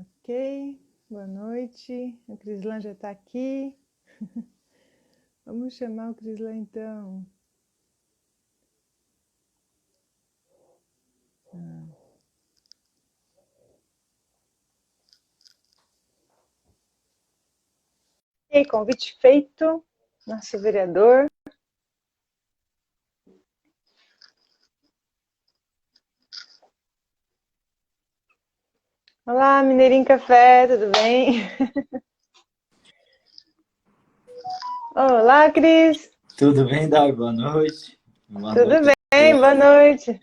Ok, boa noite. A Crislan já está aqui. Vamos chamar o Crislan então. Ok, convite feito. Nosso vereador. Olá, Mineirinho Café, tudo bem? Olá, Cris. Tudo bem, Dai? Boa noite. Boa Tudo noite. bem? Boa noite.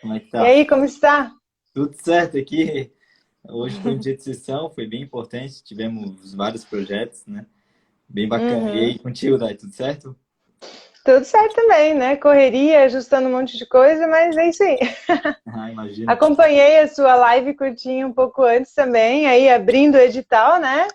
Como é que E tá? aí, como está? Tudo certo aqui. Hoje foi um dia de sessão, foi bem importante. Tivemos vários projetos, né? Bem bacana. E Uhum. aí, contigo, Dai, tudo certo? Tudo certo também, né? Correria, ajustando um monte de coisa, mas é isso aí. Ah, imagino. Acompanhei a sua live curtinha um pouco antes também, aí abrindo o edital, né?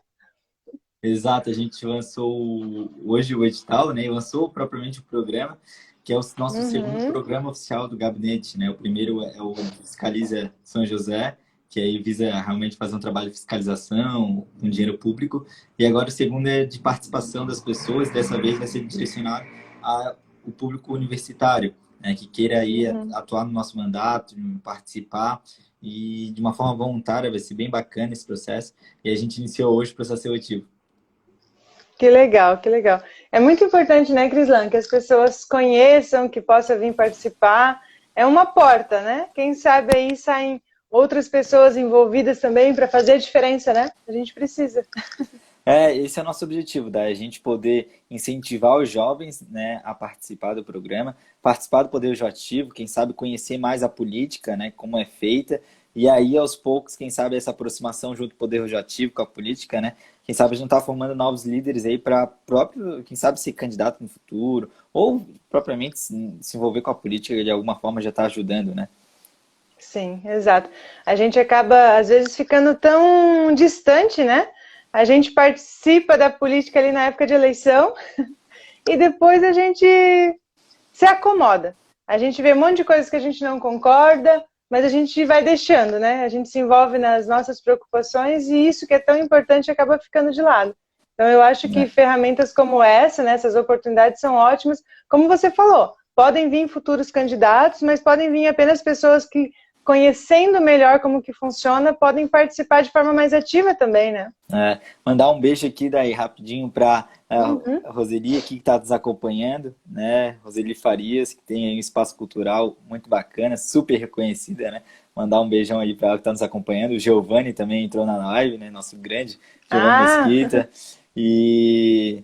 Exato, a gente lançou hoje o edital, né? E lançou propriamente o programa, que é o nosso segundo Uhum. programa oficial do gabinete, né? O primeiro é o Fiscaliza São José, que aí visa realmente fazer um trabalho de fiscalização com dinheiro público. E agora o segundo é de participação das pessoas, dessa vez vai ser direcionado ao público universitário, né? Que queira aí Uhum. atuar no nosso mandato, participar. E de uma forma voluntária, vai ser bem bacana esse processo. E a gente iniciou hoje o processo seletivo. Que legal, que legal. É muito importante, né, Crislan, que as pessoas conheçam, que possam vir participar. É uma porta, né? Quem sabe aí saem outras pessoas envolvidas também para fazer a diferença, né? A gente precisa. Esse é o nosso objetivo, a gente poder incentivar os jovens, né, a participar do programa, participar do Poder Legislativo, quem sabe conhecer mais a política, né, como é feita, e aí aos poucos, quem sabe essa aproximação junto do Poder Legislativo com a política, né, quem sabe a gente está formando novos líderes aí para próprio, quem sabe ser candidato no futuro, ou propriamente se envolver com a política de alguma forma já está ajudando, né? Sim, exato. A gente acaba, às vezes, ficando tão distante, né? A gente participa da política ali na época de eleição e depois a gente se acomoda. A gente vê um monte de coisas que a gente não concorda, mas a gente vai deixando, né? A gente se envolve nas nossas preocupações e isso que é tão importante acaba ficando de lado. Então, eu acho que É. ferramentas como essa, né, essas oportunidades são ótimas. Como você falou, podem vir futuros candidatos, mas podem vir apenas pessoas que, conhecendo melhor como que funciona, podem participar de forma mais ativa também, né? Mandar um beijo aqui daí rapidinho para Uhum. a Roseli aqui que está nos acompanhando, né? Roseli Farias, que tem aí um espaço cultural muito bacana, super reconhecida, né? Mandar um beijão aí para ela que está nos acompanhando. O Giovanni também entrou na live, né? Nosso grande Giovanni Ah, Mesquita. E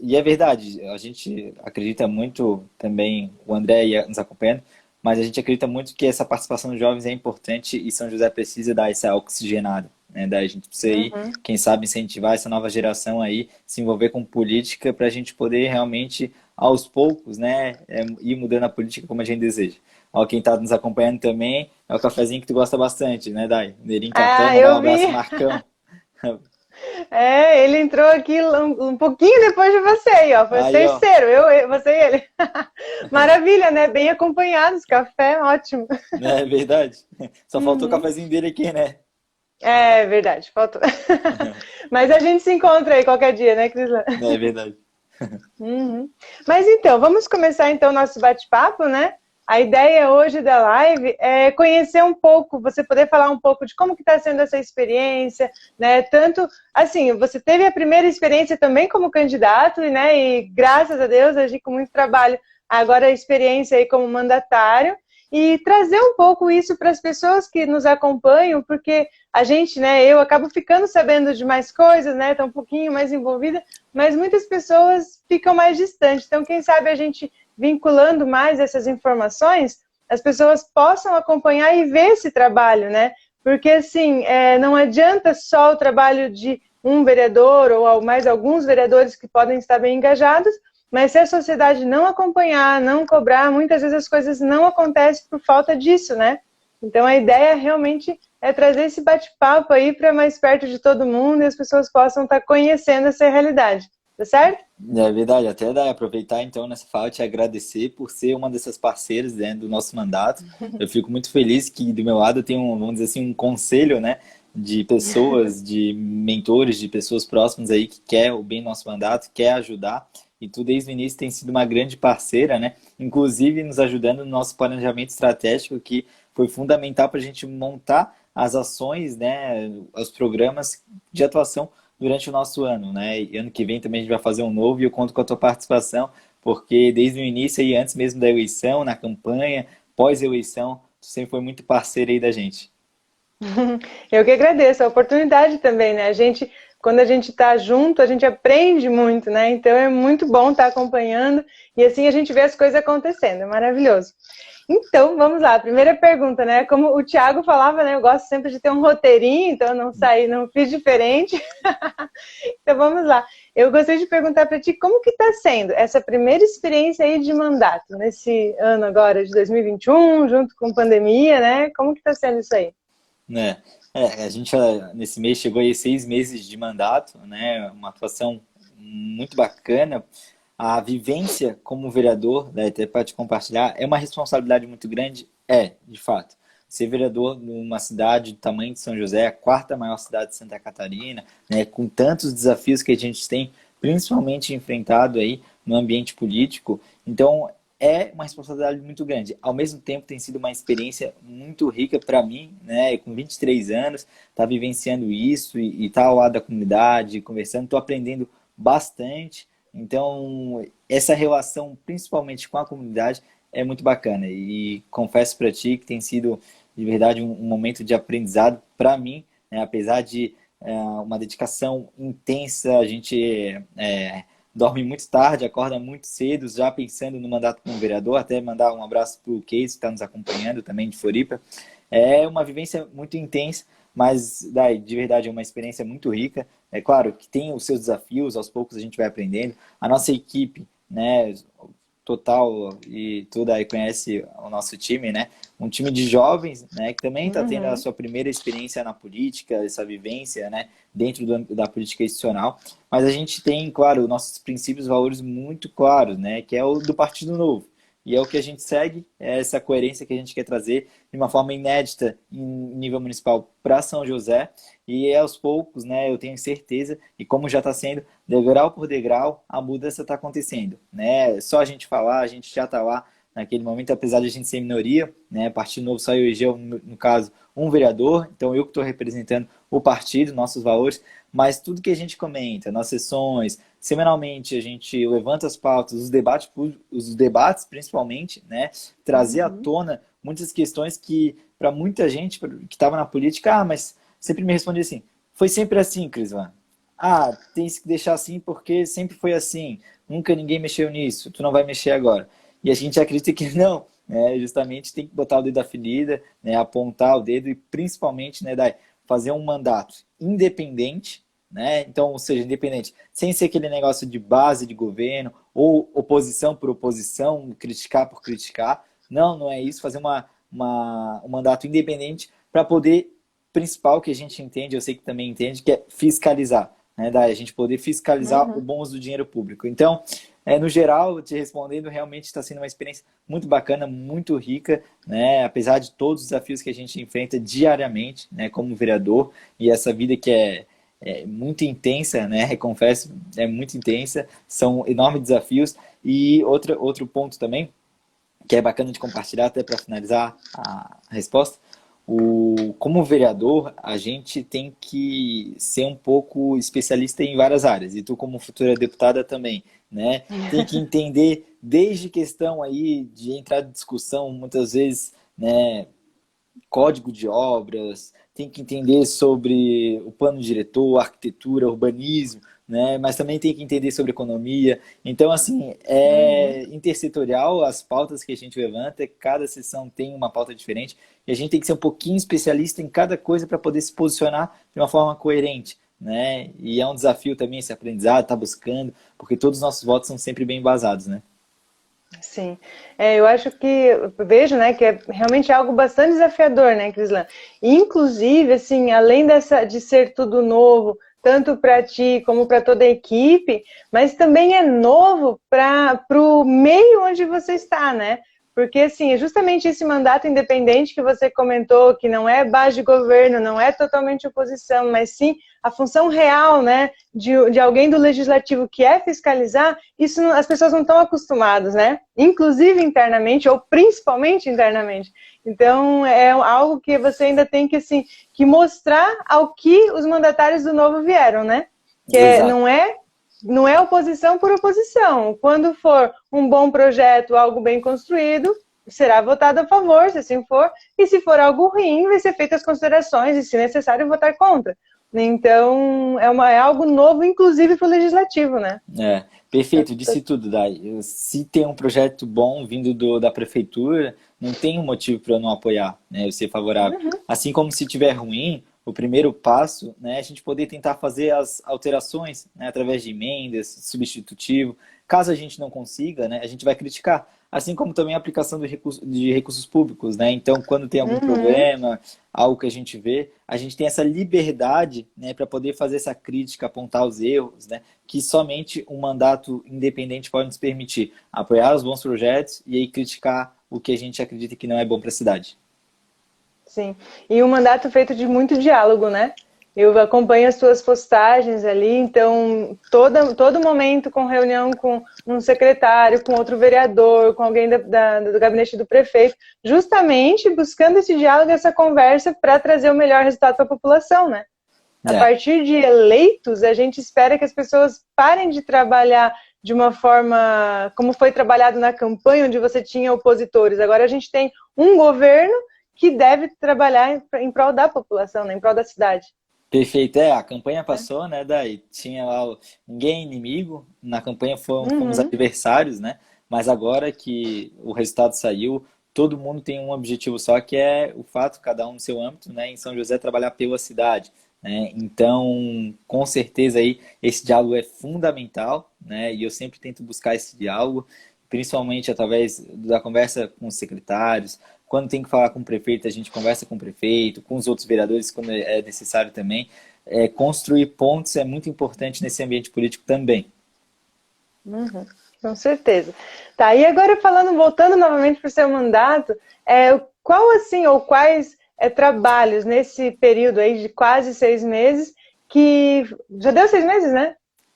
e é verdade, a gente acredita muito também, o André ia nos acompanhando, mas a gente acredita muito que essa participação dos jovens é importante e São José precisa dar essa oxigenada, né? Daí a gente precisa ir, uhum. quem sabe, incentivar essa nova geração aí, se envolver com política para a gente poder realmente, aos poucos, né, ir mudando a política como a gente deseja. Ó, quem está nos acompanhando também é o cafezinho que tu gosta bastante, né, Dai? Neirinho Café, Ah, mandar um eu abraço, vi. Marcão. Ele entrou aqui um pouquinho depois de você aí, ó. Foi o Aí, ó, terceiro, você e ele. Maravilha, né? Bem acompanhados, café, ótimo. né, é verdade. Só faltou o Uhum. cafezinho dele aqui, né? É verdade, faltou. Mas a gente se encontra aí qualquer dia, né, Crislan? É verdade. Uhum. Mas então, vamos começar então o nosso bate-papo, né? A ideia hoje da live é conhecer um pouco, você poder falar um pouco de como que está sendo essa experiência, né? Tanto, assim, você teve a primeira experiência também como candidato, né? E graças a Deus, agir com muito trabalho, agora a experiência aí como mandatário, e trazer um pouco isso para as pessoas que nos acompanham, porque a gente, né, eu acabo ficando sabendo de mais coisas, né? Tá um pouquinho mais envolvida, mas muitas pessoas ficam mais distantes. Então, quem sabe a gente vinculando mais essas informações, as pessoas possam acompanhar e ver esse trabalho, né? Porque, assim, não adianta só o trabalho de um vereador ou mais alguns vereadores que podem estar bem engajados, mas se a sociedade não acompanhar, não cobrar, muitas vezes as coisas não acontecem por falta disso, né? Então, a ideia realmente é trazer esse bate-papo aí para mais perto de todo mundo e as pessoas possam estar conhecendo essa realidade, tá certo? É verdade, até dá aproveitar então nessa fala te agradecer por ser uma dessas parceiras, né, do nosso mandato. Eu fico muito feliz que do meu lado eu tenho, vamos dizer assim, um conselho, né, de pessoas, de mentores, de pessoas próximas aí que quer o bem do nosso mandato, quer ajudar. E tu, desde o início, tem sido uma grande parceira, né? Inclusive nos ajudando no nosso planejamento estratégico, que foi fundamental para a gente montar as ações, né? Os programas de atuação durante o nosso ano, né? E ano que vem também a gente vai fazer um novo e eu conto com a tua participação, porque desde o início aí, antes mesmo da eleição, na campanha, pós-eleição, tu sempre foi muito parceira aí da gente. Eu que agradeço a oportunidade também, né? Quando a gente está junto, a gente aprende muito, né? Então é muito bom estar acompanhando e assim a gente vê as coisas acontecendo, é maravilhoso. Então, vamos lá, primeira pergunta, né? Como o Thiago falava, né? Eu gosto sempre de ter um roteirinho, então eu não fiz diferente. Então vamos lá. Eu gostaria de perguntar para ti como que está sendo essa primeira experiência aí de mandato, nesse ano agora de 2021, junto com pandemia, né? Como que está sendo isso aí? Né? A gente nesse mês chegou aí 6 meses de mandato, né? Uma atuação muito bacana. A vivência como vereador, né, até para te compartilhar, é uma responsabilidade muito grande? É, de fato. Ser vereador numa cidade do tamanho de São José, a quarta maior cidade de Santa Catarina, né, com tantos desafios que a gente tem, principalmente enfrentado aí no ambiente político, então é uma responsabilidade muito grande. Ao mesmo tempo, tem sido uma experiência muito rica para mim, né, com 23 anos, tá vivenciando isso e tá ao lado da comunidade, conversando, estou aprendendo bastante. Então, essa relação, principalmente com a comunidade, é muito bacana. E confesso para ti que tem sido, de verdade, um momento de aprendizado para mim, né? Apesar de uma dedicação intensa, a gente dorme muito tarde, acorda muito cedo, já pensando no mandato como vereador. Até mandar um abraço para o Case, que está nos acompanhando também de Floripa. É uma vivência muito intensa, mas de verdade é uma experiência muito rica. É claro que tem os seus desafios, aos poucos a gente vai aprendendo. A nossa equipe, né, total, e tudo aí conhece o nosso time, né? Um time de jovens, né, que também está tendo a Uhum. sua primeira experiência na política, essa vivência, né, dentro da política institucional. Mas a gente tem, claro, nossos princípios e valores muito claros, né, que é o do Partido Novo. E é o que a gente segue, é essa coerência que a gente quer trazer de uma forma inédita em nível municipal para São José. E aos poucos, né, eu tenho certeza, e como já está sendo, degrau por degrau, a mudança está acontecendo. Né? Só a gente falar, a gente já está lá naquele momento, apesar de a gente ser minoria, né? Partido Novo só elegeu, no caso, um vereador, então eu que estou representando o partido, nossos valores, mas tudo que a gente comenta, nas sessões, semanalmente a gente levanta as pautas, os debates principalmente, né? Trazer à Uhum. tona muitas questões que, para muita gente que estava na política, mas sempre me respondia assim, foi sempre assim, Crisvan. Tem que deixar assim porque sempre foi assim, nunca ninguém mexeu nisso, tu não vai mexer agora. E a gente acredita que não, né? Justamente tem que botar o dedo da ferida, né? Apontar o dedo e principalmente, né, fazer um mandato independente, né? Então, ou seja, independente, sem ser aquele negócio de base de governo ou oposição por oposição, criticar por criticar. Não, não é isso. Fazer um mandato independente para poder, principal que a gente entende, eu sei que também entende, que é fiscalizar, né? A gente poder fiscalizar o Uhum. bom uso do dinheiro público. Então, no geral, te respondendo, realmente está sendo uma experiência muito bacana, muito rica, né? Apesar de todos os desafios que a gente enfrenta diariamente, né? Como vereador, e essa vida que é muito intensa, né? Confesso, é muito intensa, são enormes desafios. E outro ponto também, que é bacana de compartilhar, até para finalizar a resposta, como vereador, a gente tem que ser um pouco especialista em várias áreas, e tu como futura deputada também, né? Tem que entender desde questão aí de entrar em discussão, muitas vezes, né, código de obras, tem que entender sobre o plano diretor, arquitetura, urbanismo, né? Mas também tem que entender sobre economia. Então, assim, Uhum. é intersetorial as pautas que a gente levanta, cada sessão tem uma pauta diferente, e a gente tem que ser um pouquinho especialista em cada coisa para poder se posicionar de uma forma coerente. Né? E é um desafio também esse aprendizado, estar buscando, porque todos os nossos votos são sempre bem embasados, né? Sim, eu acho que eu vejo, né, que é realmente algo bastante desafiador, né, Crislan? Inclusive, assim, além de ser tudo novo, tanto para ti como para toda a equipe, mas também é novo para o meio onde você está, né? Porque, assim, é justamente esse mandato independente que você comentou, que não é base de governo, não é totalmente oposição, mas sim a função real, né, de alguém do legislativo que é fiscalizar, isso as pessoas não estão acostumadas, né? Inclusive internamente, ou principalmente internamente. Então, é algo que você ainda tem que, assim, que mostrar ao que os mandatários do Novo vieram, né? Que não é oposição por oposição. Quando for um bom projeto, algo bem construído, será votado a favor, se assim for. E se for algo ruim, vai ser feitas as considerações e, se necessário, votar contra. Então, é algo novo, inclusive para o legislativo, né? Perfeito, disse tudo, Dai. Se tem um projeto bom vindo da prefeitura, não tem um motivo para eu não apoiar, né, eu ser favorável. Assim como se tiver ruim, o primeiro passo, né, a gente poder tentar fazer as alterações, né, através de emendas, substitutivo. Caso a gente não consiga, né, a gente vai criticar. Assim como também a aplicação de recursos públicos, né? Então, quando tem algum problema, algo que a gente vê, a gente tem essa liberdade, né, para poder fazer essa crítica, apontar os erros, né, que somente um mandato independente pode nos permitir apoiar os bons projetos e aí criticar o que a gente acredita que não é bom para a cidade. Sim, e um mandato feito de muito diálogo, né? Eu acompanho as suas postagens ali, então todo momento com reunião com um secretário, com outro vereador, com alguém do gabinete do prefeito, justamente buscando esse diálogo, essa conversa para trazer o melhor resultado para a população, né? A partir de eleitos, a gente espera que as pessoas parem de trabalhar de uma forma como foi trabalhado na campanha, onde você tinha opositores. Agora a gente tem um governo que deve trabalhar em prol da população, né? Em prol da cidade. Perfeito, a campanha passou, né, daí tinha lá ninguém inimigo, na campanha fomos adversários, né, mas agora que o resultado saiu, todo mundo tem um objetivo só, que é o fato, cada um no seu âmbito, né, em São José trabalhar pela cidade, né, então, com certeza aí, esse diálogo é fundamental, né, e eu sempre tento buscar esse diálogo, principalmente através da conversa com os secretários. Quando tem que falar com o prefeito, a gente conversa com o prefeito, com os outros vereadores, quando é necessário também. Construir pontos é muito importante nesse ambiente político também. Com certeza. Tá, e agora voltando novamente para o seu mandato, qual assim, ou quais trabalhos nesse período aí de quase 6 meses, que já deu 6 meses, né?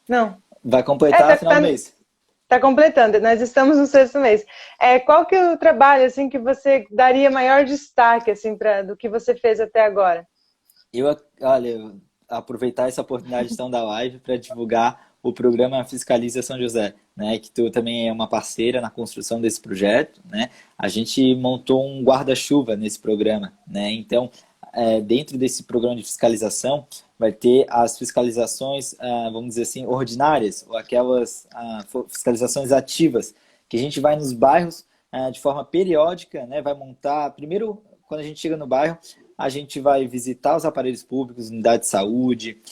Não. Vai completar final do mês. Está completando, nós estamos no 6º mês. Qual que é o trabalho assim, que você daria maior destaque assim, do que você fez até agora? Olha, aproveitar essa oportunidade então da live para divulgar o programa Fiscaliza São José, né, que tu também é uma parceira na construção desse projeto, né? A gente montou um guarda-chuva nesse programa, né? Então, dentro desse programa de fiscalização, vai ter as fiscalizações, vamos dizer assim, ordinárias, ou aquelas fiscalizações ativas, que a gente vai nos bairros de forma periódica, né, vai montar, primeiro, quando a gente chega no bairro, a gente vai visitar os aparelhos públicos, unidade de saúde,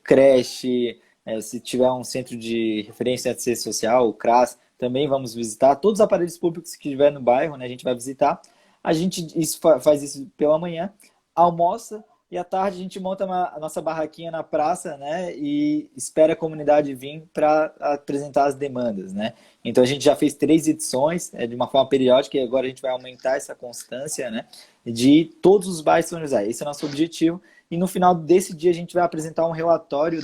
creche, se tiver um centro de referência de assistência social, o CRAS, também vamos visitar todos os aparelhos públicos que tiver no bairro, né, a gente vai visitar. A gente faz isso pela manhã, almoça, e à tarde a gente monta a nossa barraquinha na praça, né, e espera a comunidade vir para apresentar as demandas, né. Então a gente já fez 3 edições, de uma forma periódica, e agora a gente vai aumentar essa constância, né, de todos os bairros de São José. Esse é o nosso objetivo, e no final desse dia a gente vai apresentar um relatório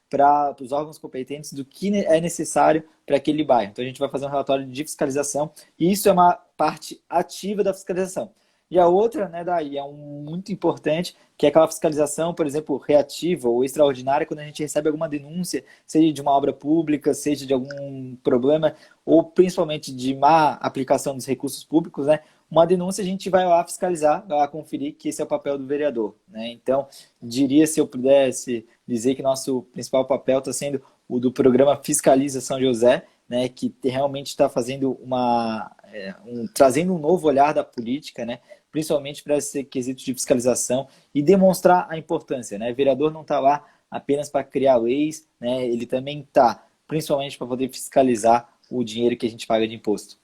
para os órgãos competentes do que é necessário para aquele bairro. Então a gente vai fazer um relatório de fiscalização, e isso é uma parte ativa da fiscalização. E a outra, né, daí muito importante, que é aquela fiscalização, por exemplo, reativa ou extraordinária, quando a gente recebe alguma denúncia, seja de uma obra pública, seja de algum problema, ou principalmente de má aplicação dos recursos públicos, né? Uma denúncia a gente vai lá fiscalizar, vai lá conferir, que esse é o papel do vereador, né? Então, diria, se eu pudesse dizer, que nosso principal papel está sendo o do programa Fiscaliza São José, né, que realmente está fazendo trazendo um novo olhar da política, né, principalmente para esse quesito de fiscalização e demonstrar a importância, né? O vereador não está lá apenas para criar leis, né? Ele também está, principalmente, para poder fiscalizar o dinheiro que a gente paga de imposto.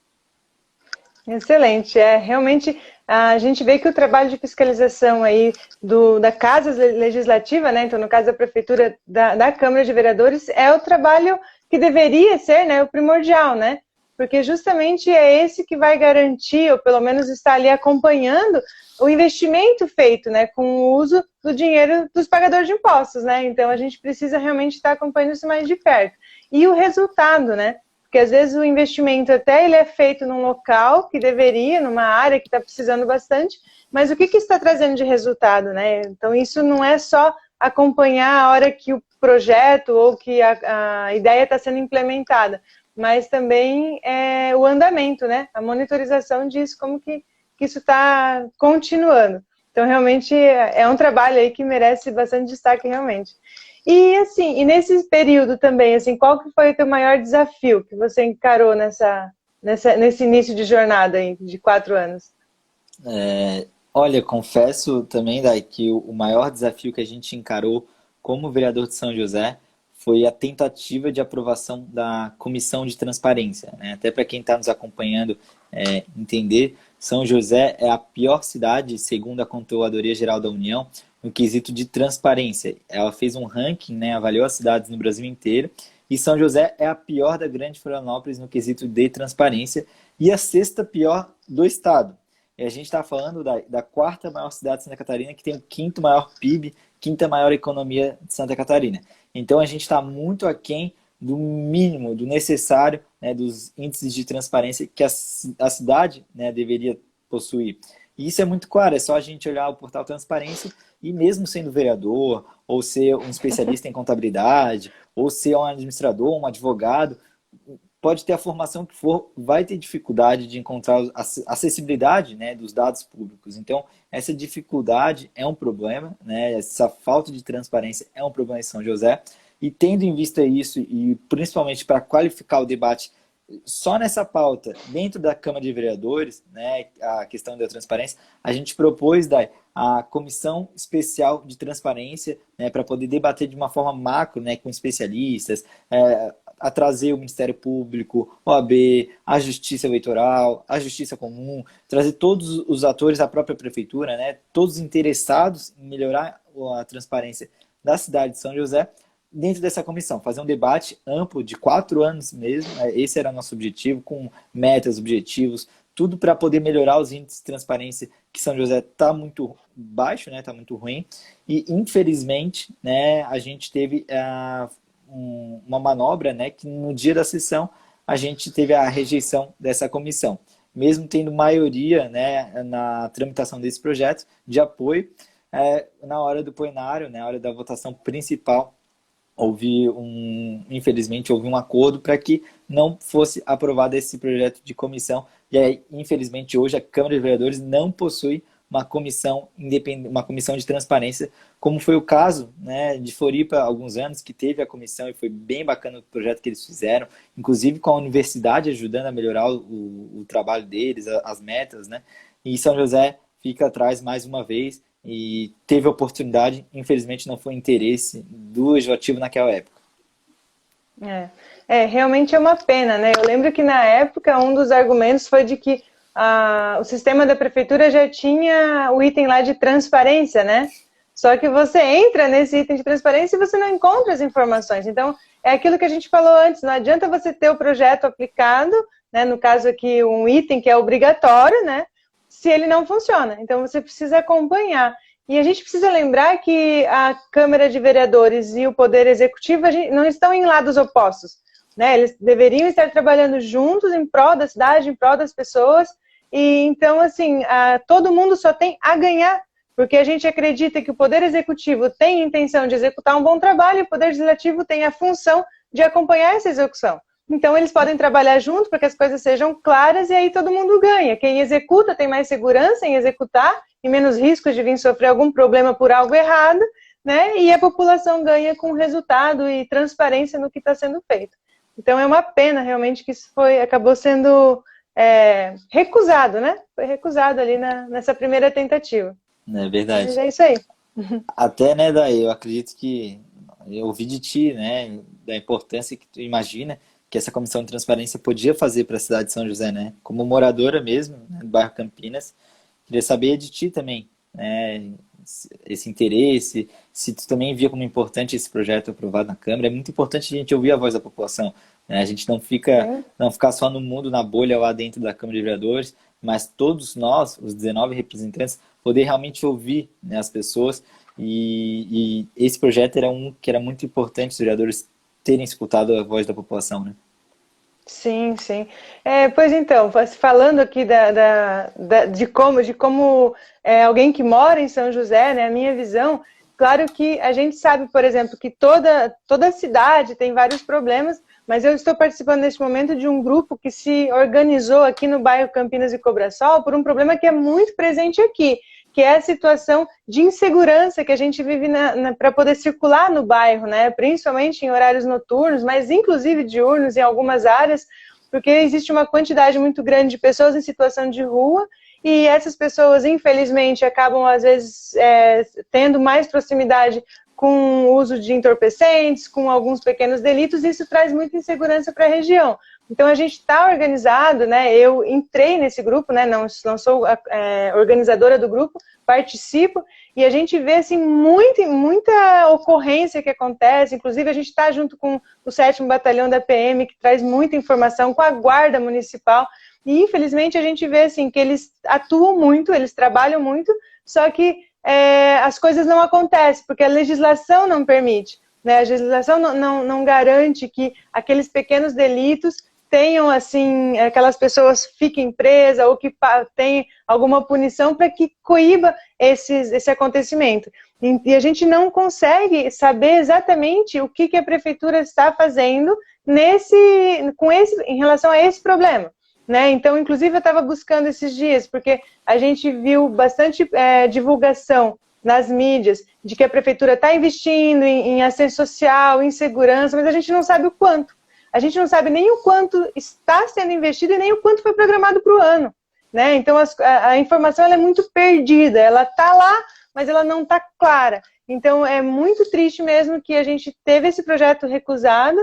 Excelente, realmente a gente vê que o trabalho de fiscalização aí da Casa Legislativa, né, então no caso da Prefeitura, da Câmara de Vereadores, é o trabalho que deveria ser, né, o primordial, né? porque justamente é esse que vai garantir, ou pelo menos estar ali acompanhando, o investimento feito, né, com o uso do dinheiro dos pagadores de impostos, né? Então a gente precisa realmente estar acompanhando isso mais de perto. E o resultado, né? Porque às vezes o investimento até ele é feito num local que deveria, numa área que está precisando bastante, mas o que está trazendo de resultado, né? Então isso não é só acompanhar a hora que o projeto ou que a ideia está sendo implementada, mas também o andamento, né? A monitorização disso, como que isso está continuando. Então, realmente, é um trabalho aí que merece bastante destaque, realmente. E, assim, e nesse período também, assim, qual que foi o teu maior desafio que você encarou nesse início de jornada aí, de 4 anos? Olha, confesso também, Dai, que o maior desafio que a gente encarou como vereador de São José foi a tentativa de aprovação da Comissão de Transparência, né? Até para quem está nos acompanhando entender, São José é a pior cidade, segundo a Controladoria Geral da União, no quesito de transparência. Ela fez um ranking, né, avaliou as cidades no Brasil inteiro, e São José é a pior da Grande Florianópolis no quesito de transparência e a sexta pior do estado. E a gente está falando da quarta maior cidade de Santa Catarina, que tem o quinto maior PIB, quinta maior economia de Santa Catarina. Então a gente está muito aquém do mínimo, do necessário, né, dos índices de transparência que a cidade, né, deveria possuir. E isso é muito claro, é só a gente olhar o portal Transparência e mesmo sendo vereador, ou ser um especialista em contabilidade, ou ser um administrador, um advogado, pode ter a formação que for, vai ter dificuldade de encontrar a acessibilidade, né, dos dados públicos. Então, essa dificuldade é um problema, né, essa falta de transparência é um problema em São José. E tendo em vista isso, e principalmente para qualificar o debate só nessa pauta, dentro da Câmara de Vereadores, né, a questão da transparência, a gente propôs, Dai, a Comissão Especial de Transparência, né, para poder debater de uma forma macro, né, com especialistas, a trazer o Ministério Público, OAB, a Justiça Eleitoral, a Justiça Comum, trazer todos os atores, a própria Prefeitura, né, todos interessados em melhorar a transparência da cidade de São José, dentro dessa comissão, fazer um debate amplo de 4 anos mesmo, esse era o nosso objetivo, com metas, objetivos, tudo para poder melhorar os índices de transparência, que São José está muito baixo, né, está muito ruim, e infelizmente, né, a gente teve uma manobra, né, que no dia da sessão a gente teve a rejeição dessa comissão, mesmo tendo maioria, né, na tramitação desse projeto de apoio, na hora do plenário, na hora da votação principal, infelizmente, houve um acordo para que não fosse aprovado esse projeto de comissão. E aí, infelizmente, hoje a Câmara de Vereadores não possui uma comissão independente, uma comissão de transparência, como foi o caso, né, de Floripa há alguns anos, que teve a comissão e foi bem bacana o projeto que eles fizeram, inclusive com a universidade ajudando a melhorar o trabalho deles, as metas, né? E São José fica atrás mais uma vez, e teve a oportunidade, infelizmente não foi interesse do legislativo naquela época. Realmente é uma pena, né? Eu lembro que na época um dos argumentos foi de que o sistema da prefeitura já tinha o item lá de transparência, né? Só que você entra nesse item de transparência e você não encontra as informações. Então, é aquilo que a gente falou antes, não adianta você ter o projeto aplicado, né? No caso aqui, um item que é obrigatório, né? Se ele não funciona. Então, você precisa acompanhar. E a gente precisa lembrar que a Câmara de Vereadores e o Poder Executivo não estão em lados opostos, né? Eles deveriam estar trabalhando juntos em prol da cidade, em prol das pessoas. E então, assim, todo mundo só tem a ganhar, porque a gente acredita que o Poder Executivo tem a intenção de executar um bom trabalho e o Poder Legislativo tem a função de acompanhar essa execução. Então, eles podem trabalhar junto para que as coisas sejam claras e aí todo mundo ganha. Quem executa tem mais segurança em executar e menos riscos de vir sofrer algum problema por algo errado, né? E a população ganha com resultado e transparência no que está sendo feito. Então, é uma pena realmente que isso acabou sendo recusado, né? Foi recusado ali nessa primeira tentativa. É verdade. Mas é isso aí. Até, né, Daí, eu acredito que eu ouvi de ti, né, da importância que tu imagina que essa comissão de transparência podia fazer para a cidade de São José, né? Como moradora mesmo, né, do bairro Campinas, queria saber de ti também, né, esse interesse, se tu também via como importante esse projeto aprovado na Câmara. É muito importante a gente ouvir a voz da população, né? A gente não Sim. ficar só no mundo, na bolha lá dentro da Câmara de Vereadores, mas todos nós, os 19 representantes, poder realmente ouvir, né, as pessoas. E esse projeto era um que era muito importante os vereadores terem escutado a voz da população, né? Sim, sim. Pois então, falando aqui de como alguém que mora em São José, né, a minha visão, claro que a gente sabe, por exemplo, que toda cidade tem vários problemas, mas eu estou participando neste momento de um grupo que se organizou aqui no bairro Campinas e Cobrasol por um problema que é muito presente aqui, que é a situação de insegurança que a gente vive para poder circular no bairro, né? Principalmente em horários noturnos, mas inclusive diurnos em algumas áreas, porque existe uma quantidade muito grande de pessoas em situação de rua e essas pessoas, infelizmente, acabam, às vezes, tendo mais proximidade com o uso de entorpecentes, com alguns pequenos delitos, e isso traz muita insegurança para a região. Então, a gente está organizado, né? Eu entrei nesse grupo, né? Não sou organizadora do grupo, participo, e a gente vê, assim, muita ocorrência que acontece. Inclusive, a gente está junto com o 7º Batalhão da PM, que traz muita informação, com a Guarda Municipal, e, infelizmente, a gente vê, assim, que eles atuam muito, eles trabalham muito, só que as coisas não acontecem, porque a legislação não permite, né? A legislação não garante que aqueles pequenos delitos tenham, assim, aquelas pessoas fiquem presas ou que tenham alguma punição para que coíba esse acontecimento. E a gente não consegue saber exatamente o que a prefeitura está fazendo em relação a esse problema, né? Então, inclusive, eu estava buscando esses dias, porque a gente viu bastante divulgação nas mídias de que a prefeitura está investindo em assistência social, em segurança, mas a gente não sabe o quanto. A gente não sabe nem o quanto está sendo investido e nem o quanto foi programado para o ano, né? Então, a informação ela é muito perdida, ela está lá, mas ela não está clara. Então, é muito triste mesmo que a gente teve esse projeto recusado,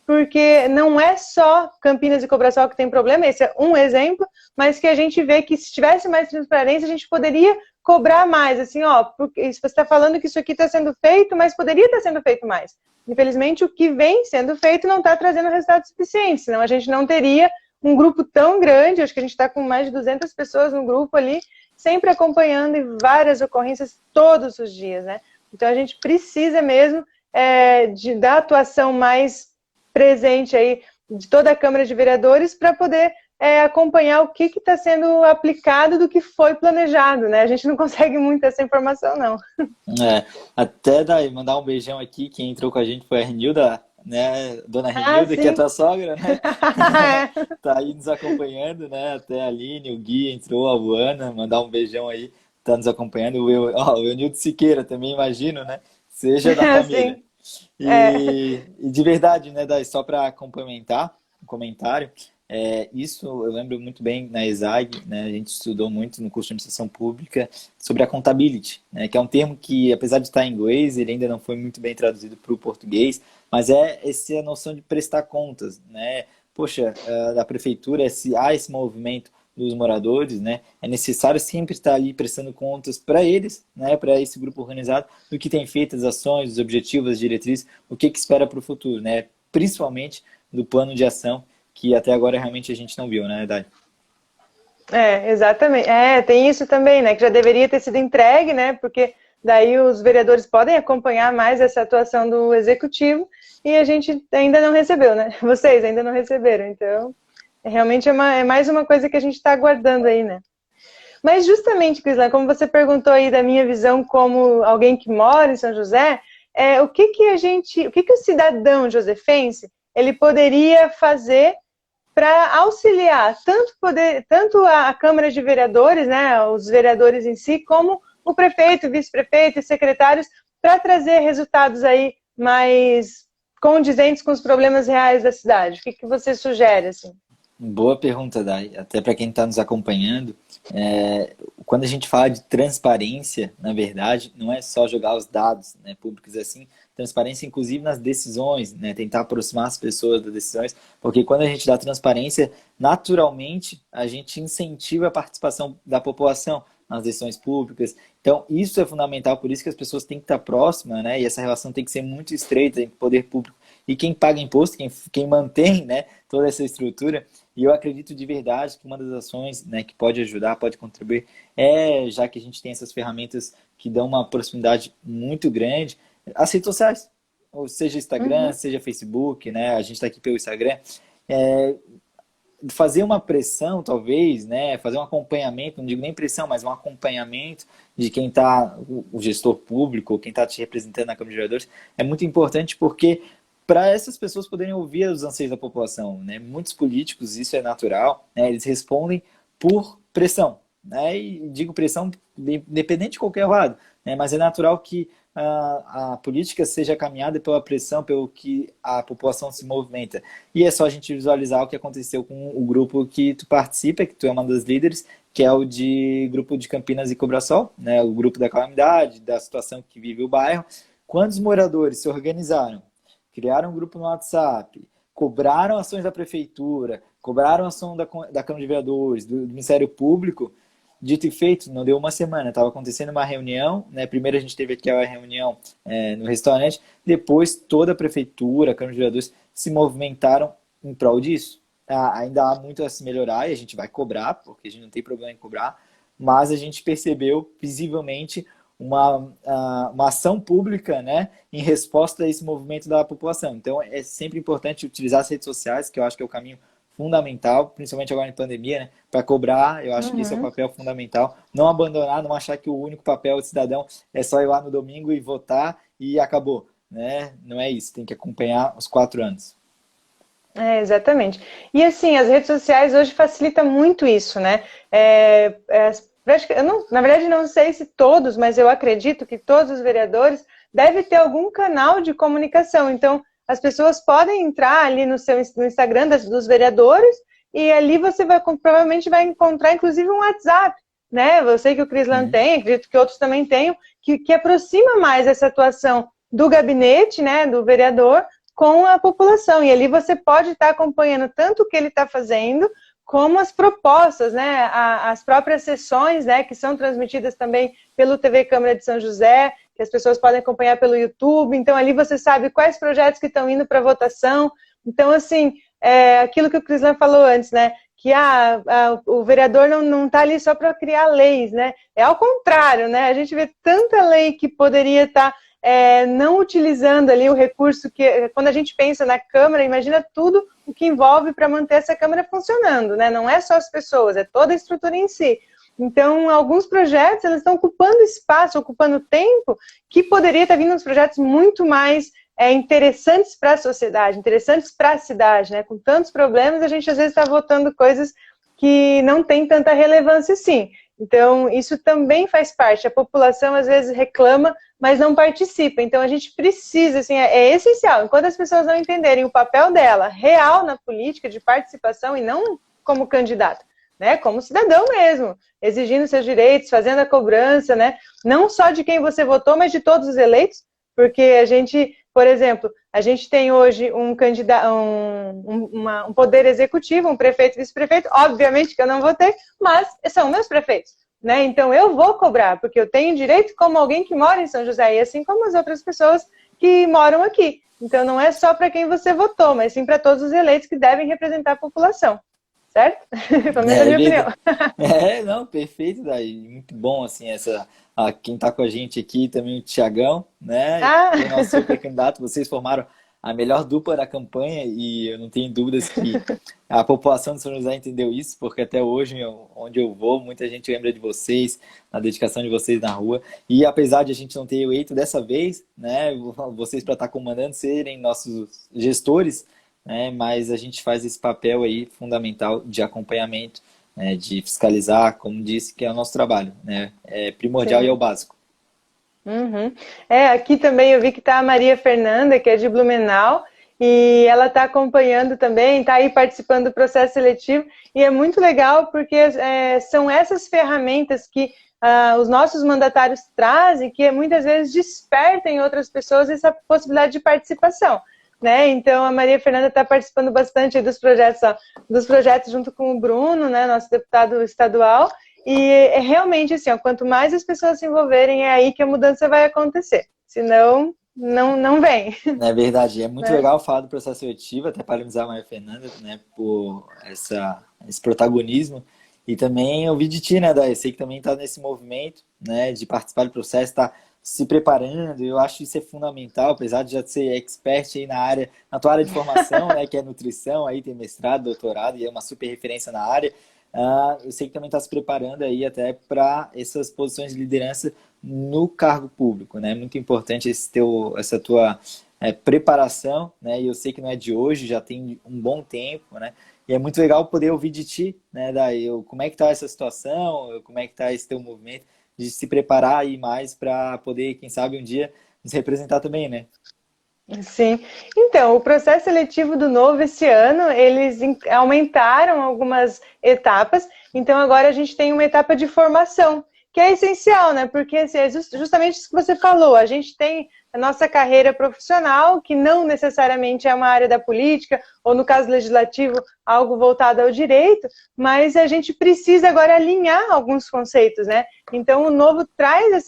porque não é só Campinas e Cobrasol que tem problema, esse é um exemplo, mas que a gente vê que se tivesse mais transparência, a gente poderia cobrar mais, assim, ó, porque você está falando que isso aqui está sendo feito, mas poderia estar sendo feito mais. Infelizmente, o que vem sendo feito não está trazendo resultados suficientes, senão a gente não teria um grupo tão grande, acho que a gente está com mais de 200 pessoas no grupo ali, sempre acompanhando e várias ocorrências todos os dias, né? Então, a gente precisa mesmo da atuação mais presente aí de toda a Câmara de Vereadores para poder acompanhar o que está sendo aplicado do que foi planejado, né? A gente não consegue muito essa informação, não. Até daí, mandar um beijão aqui, quem entrou com a gente foi a Renilda, né? Dona Renilda, que é tua sogra, né? Tá aí nos acompanhando, né? Até a Aline, o Gui entrou, a Luana, mandar um beijão aí, tá nos acompanhando. O Eunildo Siqueira também, imagino, né? Seja da família. E de verdade, né, Dai, só para complementar um comentário, isso eu lembro muito bem na ESAG, né, a gente estudou muito no curso de administração pública sobre a accountability, né, que é um termo que, apesar de estar em inglês, ele ainda não foi muito bem traduzido para o português, mas é essa noção de prestar contas, né? Poxa, da prefeitura, há esse movimento dos moradores, né? É necessário sempre estar ali prestando contas para eles, né? Para esse grupo organizado, do que tem feito, as ações, os objetivos, as diretrizes, o que espera para o futuro, né? Principalmente do plano de ação, que até agora realmente a gente não viu, né, Dai? Exatamente. Tem isso também, né? Que já deveria ter sido entregue, né? Porque daí os vereadores podem acompanhar mais essa atuação do executivo e a gente ainda não recebeu, né? Vocês ainda não receberam, então realmente é mais uma coisa que a gente está aguardando aí, né? Mas justamente, Crislan, como você perguntou aí da minha visão como alguém que mora em São José, o que o cidadão josefense ele poderia fazer para auxiliar tanto a Câmara de Vereadores, né, os vereadores em si, como o prefeito, vice-prefeito e secretários, para trazer resultados aí mais condizentes com os problemas reais da cidade? O que você sugere, assim? Boa pergunta, Dai. Até para quem está nos acompanhando, quando a gente fala de transparência, na verdade, não é só jogar os dados, né, públicos assim, transparência inclusive nas decisões, né, tentar aproximar as pessoas das decisões, porque quando a gente dá transparência, naturalmente a gente incentiva a participação da população nas decisões públicas. Então, isso é fundamental, por isso que as pessoas têm que estar próximas, né, e essa relação tem que ser muito estreita entre poder público e quem paga imposto, quem mantém, né, toda essa estrutura. E eu acredito de verdade que uma das ações, né, que pode ajudar, pode contribuir, já que a gente tem essas ferramentas que dão uma proximidade muito grande, as redes sociais, ou seja Instagram, seja Facebook, né, a gente está aqui pelo Instagram, fazer uma pressão, talvez, né, fazer um acompanhamento, não digo nem pressão, mas um acompanhamento de quem está, o gestor público, quem está te representando na Câmara de Vereadores, é muito importante porque para essas pessoas poderem ouvir os anseios da população, né? Muitos políticos, isso é natural, né? Eles respondem por pressão, né? E digo pressão independente de qualquer lado, né? Mas é natural que a política seja caminhada pela pressão, pelo que a população se movimenta. E é só a gente visualizar o que aconteceu com o grupo que tu participa, que tu é uma das líderes, que é o grupo de Campinas e Cobrasol, né? O grupo da calamidade, da situação que vive o bairro. Quando os moradores se organizaram, criaram um grupo no WhatsApp, cobraram ações da prefeitura, cobraram ação da Câmara de Vereadores, do Ministério Público, dito e feito, não deu uma semana, estava acontecendo uma reunião, né? Primeiro a gente teve aquela reunião no restaurante, depois toda a prefeitura, a Câmara de Vereadores se movimentaram em prol disso. Ainda há muito a se melhorar e a gente vai cobrar, porque a gente não tem problema em cobrar, mas a gente percebeu visivelmente uma ação pública, né, em resposta a esse movimento da população. Então, é sempre importante utilizar as redes sociais, que eu acho que é o caminho fundamental, principalmente agora em pandemia, né, para cobrar. Eu acho que esse é o papel fundamental. Não abandonar, não achar que o único papel do cidadão é só ir lá no domingo e votar e acabou, né? Não é isso, tem que acompanhar os 4 anos. Exatamente. E assim, as redes sociais hoje facilitam muito isso, né? Eu não, na verdade, não sei se todos, mas eu acredito que todos os vereadores devem ter algum canal de comunicação. Então, as pessoas podem entrar ali no Instagram dos vereadores e ali você provavelmente vai encontrar, inclusive, um WhatsApp, né? Eu sei que o Crislan tem, acredito que outros também tenham, que aproxima mais essa atuação do gabinete, né, do vereador, com a população. E ali você pode estar acompanhando tanto o que ele está fazendo, como as propostas, né, as próprias sessões, né, que são transmitidas também pelo TV Câmara de São José, que as pessoas podem acompanhar pelo YouTube. Então, ali você sabe quais projetos que estão indo para votação. Então, assim, aquilo que o Crislan falou antes, né, que o vereador não está ali só para criar leis, né, é ao contrário, né, a gente vê tanta lei que poderia estar não utilizando ali o recurso que, quando a gente pensa na Câmara, imagina tudo o que envolve para manter essa Câmara funcionando, né? Não é só as pessoas, é toda a estrutura em si. Então, alguns projetos, eles estão ocupando espaço, ocupando tempo, que poderia estar vindo uns projetos muito mais interessantes para a sociedade, interessantes para a cidade, né? Com tantos problemas, a gente às vezes está votando coisas que não têm tanta relevância assim. Então, isso também faz parte. A população, às vezes, reclama, mas não participa. Então, a gente precisa, assim, é essencial. Enquanto as pessoas não entenderem o papel dela real na política, de participação, e não como candidato, né, como cidadão mesmo, exigindo seus direitos, fazendo a cobrança, né, não só de quem você votou, mas de todos os eleitos, porque a gente, por exemplo, a gente tem hoje um candidato, um poder executivo, um prefeito e vice-prefeito, obviamente que eu não votei, mas são meus prefeitos, né? Então eu vou cobrar, porque eu tenho direito como alguém que mora em São José, e assim como as outras pessoas que moram aqui. Então não é só para quem você votou, mas sim para todos os eleitos que devem representar a população. Certo? Pelo menos a minha opinião. Não, perfeito, Daí. Muito bom, assim, quem está com a gente aqui também, o Tiagão, né? Que é nosso super candidato. Vocês formaram a melhor dupla da campanha e eu não tenho dúvidas que a população de São José entendeu isso, porque até hoje, onde eu vou, muita gente lembra de vocês, na dedicação de vocês na rua. E apesar de a gente não ter eleito dessa vez, né? Vocês para estar comandando serem nossos gestores, mas a gente faz esse papel aí fundamental de acompanhamento, né, de fiscalizar, como disse, que é o nosso trabalho, né? É primordial. Sim. E é o básico. Uhum. Aqui também eu vi que está a Maria Fernanda, que é de Blumenau, e ela está acompanhando também, está aí participando do processo seletivo, e é muito legal porque são essas ferramentas que os nossos mandatários trazem, que muitas vezes despertam em outras pessoas essa possibilidade de participação. Né? Então, a Maria Fernanda está participando bastante dos projetos junto com o Bruno, né, nosso deputado estadual, e realmente assim, quanto mais as pessoas se envolverem, é aí que a mudança vai acontecer. Senão, não vem. É verdade, é muito Né? legal falar do processo seletivo, até parabenizar a Maria Fernanda, né, por esse protagonismo. E também ouvir de ti, né, Day? Eu sei que também está nesse movimento, né, de participar do processo, está se preparando. Eu acho isso é fundamental, apesar de já ser expert aí na área, na tua área de formação, né, que é nutrição, aí tem mestrado, doutorado e é uma super referência na área. Eu sei que também está se preparando aí até para essas posições de liderança no cargo público, né? Muito importante essa tua preparação, né? E eu sei que não é de hoje, já tem um bom tempo, né? E é muito legal poder ouvir de ti, né, Daí, como é que tá essa situação, como é que tá esse teu movimento de se preparar aí mais para poder, quem sabe, um dia nos representar também, né? Sim. Então, o processo seletivo do Novo esse ano, eles aumentaram algumas etapas. Então, agora a gente tem uma etapa de formação, que é essencial, né? Porque assim, é justamente isso que você falou. A gente tem a nossa carreira profissional, que não necessariamente é uma área da política, ou no caso legislativo, algo voltado ao direito, mas a gente precisa agora alinhar alguns conceitos, né? Então, o Novo traz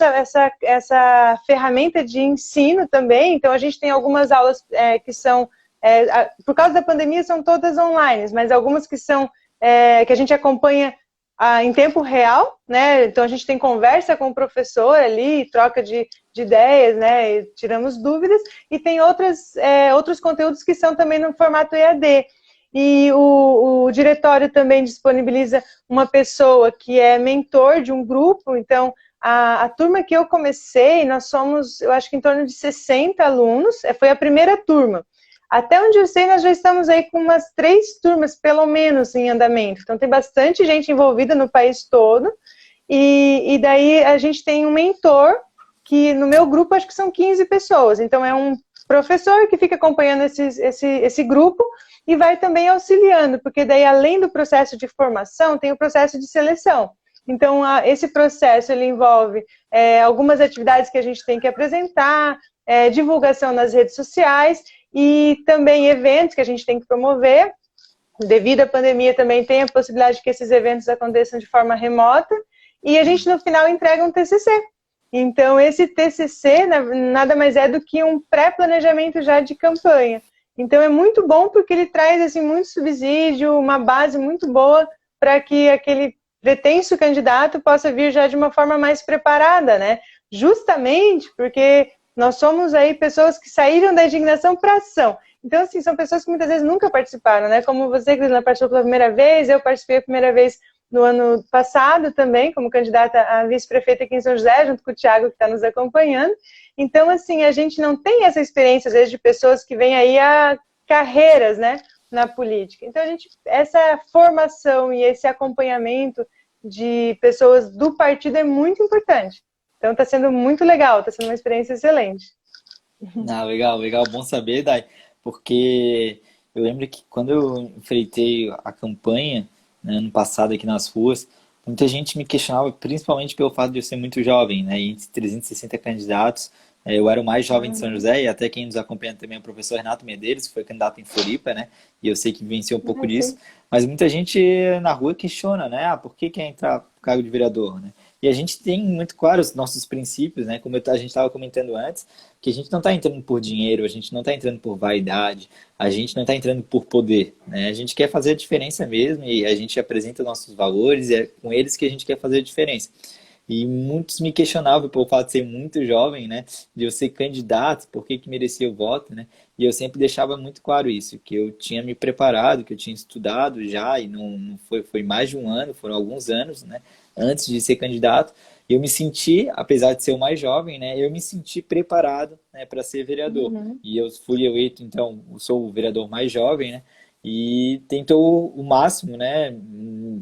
essa ferramenta de ensino também. Então, a gente tem algumas aulas que são, por causa da pandemia, são todas online, mas algumas que são, que a gente acompanha em tempo real, né? Então, a gente tem conversa com o professor ali, troca de ideias, né? E tiramos dúvidas. E tem outros conteúdos que são também no formato EAD. E o diretório também disponibiliza uma pessoa que é mentor de um grupo. Então, a turma que eu comecei, nós somos, eu acho que em torno de 60 alunos, foi a primeira turma. Até onde eu sei, nós já estamos aí com umas 3 turmas, pelo menos, em andamento. Então, tem bastante gente envolvida no país todo. E daí a gente tem um mentor, que no meu grupo acho que são 15 pessoas. Então, é um professor que fica acompanhando esse grupo e vai também auxiliando, porque daí, além do processo de formação, tem o processo de seleção. Então, esse processo ele envolve algumas atividades que a gente tem que apresentar, divulgação nas redes sociais e também eventos que a gente tem que promover. Devido à pandemia, também tem a possibilidade de que esses eventos aconteçam de forma remota. E a gente, no final, entrega um TCC. Então, esse TCC nada mais é do que um pré-planejamento já de campanha. Então, é muito bom porque ele traz assim, muito subsídio, uma base muito boa para que aquele pretenso candidato possa vir já de uma forma mais preparada, né? Justamente porque nós somos aí pessoas que saíram da indignação para ação. Então, assim, são pessoas que muitas vezes nunca participaram, né? Como você, Cristina, participou pela primeira vez, eu participei a primeira vez no ano passado também, como candidata a vice-prefeita aqui em São José, junto com o Thiago, que está nos acompanhando. Então, assim, a gente não tem essa experiência, às vezes, de pessoas que vêm aí a carreiras, né, na política. Então, essa formação e esse acompanhamento de pessoas do partido é muito importante. Então, está sendo muito legal, está sendo uma experiência excelente. Legal, legal, bom saber, Dai, porque eu lembro que quando eu enfrentei a campanha, né, ano passado aqui nas ruas, muita gente me questionava, principalmente pelo fato de eu ser muito jovem, né, e entre 360 candidatos, eu era o mais jovem de São Uhum. José, e até quem nos acompanha também é o professor Renato Medeiros, que foi candidato em Floripa, né, e eu sei que venceu um pouco disso, Sim. mas muita gente na rua questiona, né, por que quer entrar no cargo de vereador, né? E a gente tem muito claro os nossos princípios, né? Como a gente estava comentando antes, que a gente não está entrando por dinheiro, a gente não está entrando por vaidade, a gente não está entrando por poder, né? A gente quer fazer a diferença mesmo e a gente apresenta nossos valores e é com eles que a gente quer fazer a diferença. E muitos me questionavam pelo fato de ser muito jovem, né? De eu ser candidato, por que que merecia o voto, né? E eu sempre deixava muito claro isso, que eu tinha me preparado, que eu tinha estudado já, e não foi mais de um ano, foram alguns anos, né? Antes de ser candidato, eu me senti, apesar de ser o mais jovem, né? Eu me senti preparado, né, para ser vereador. Uhum. E eu fui eleito, então, eu sou o vereador mais jovem, né? E tentou o máximo, né?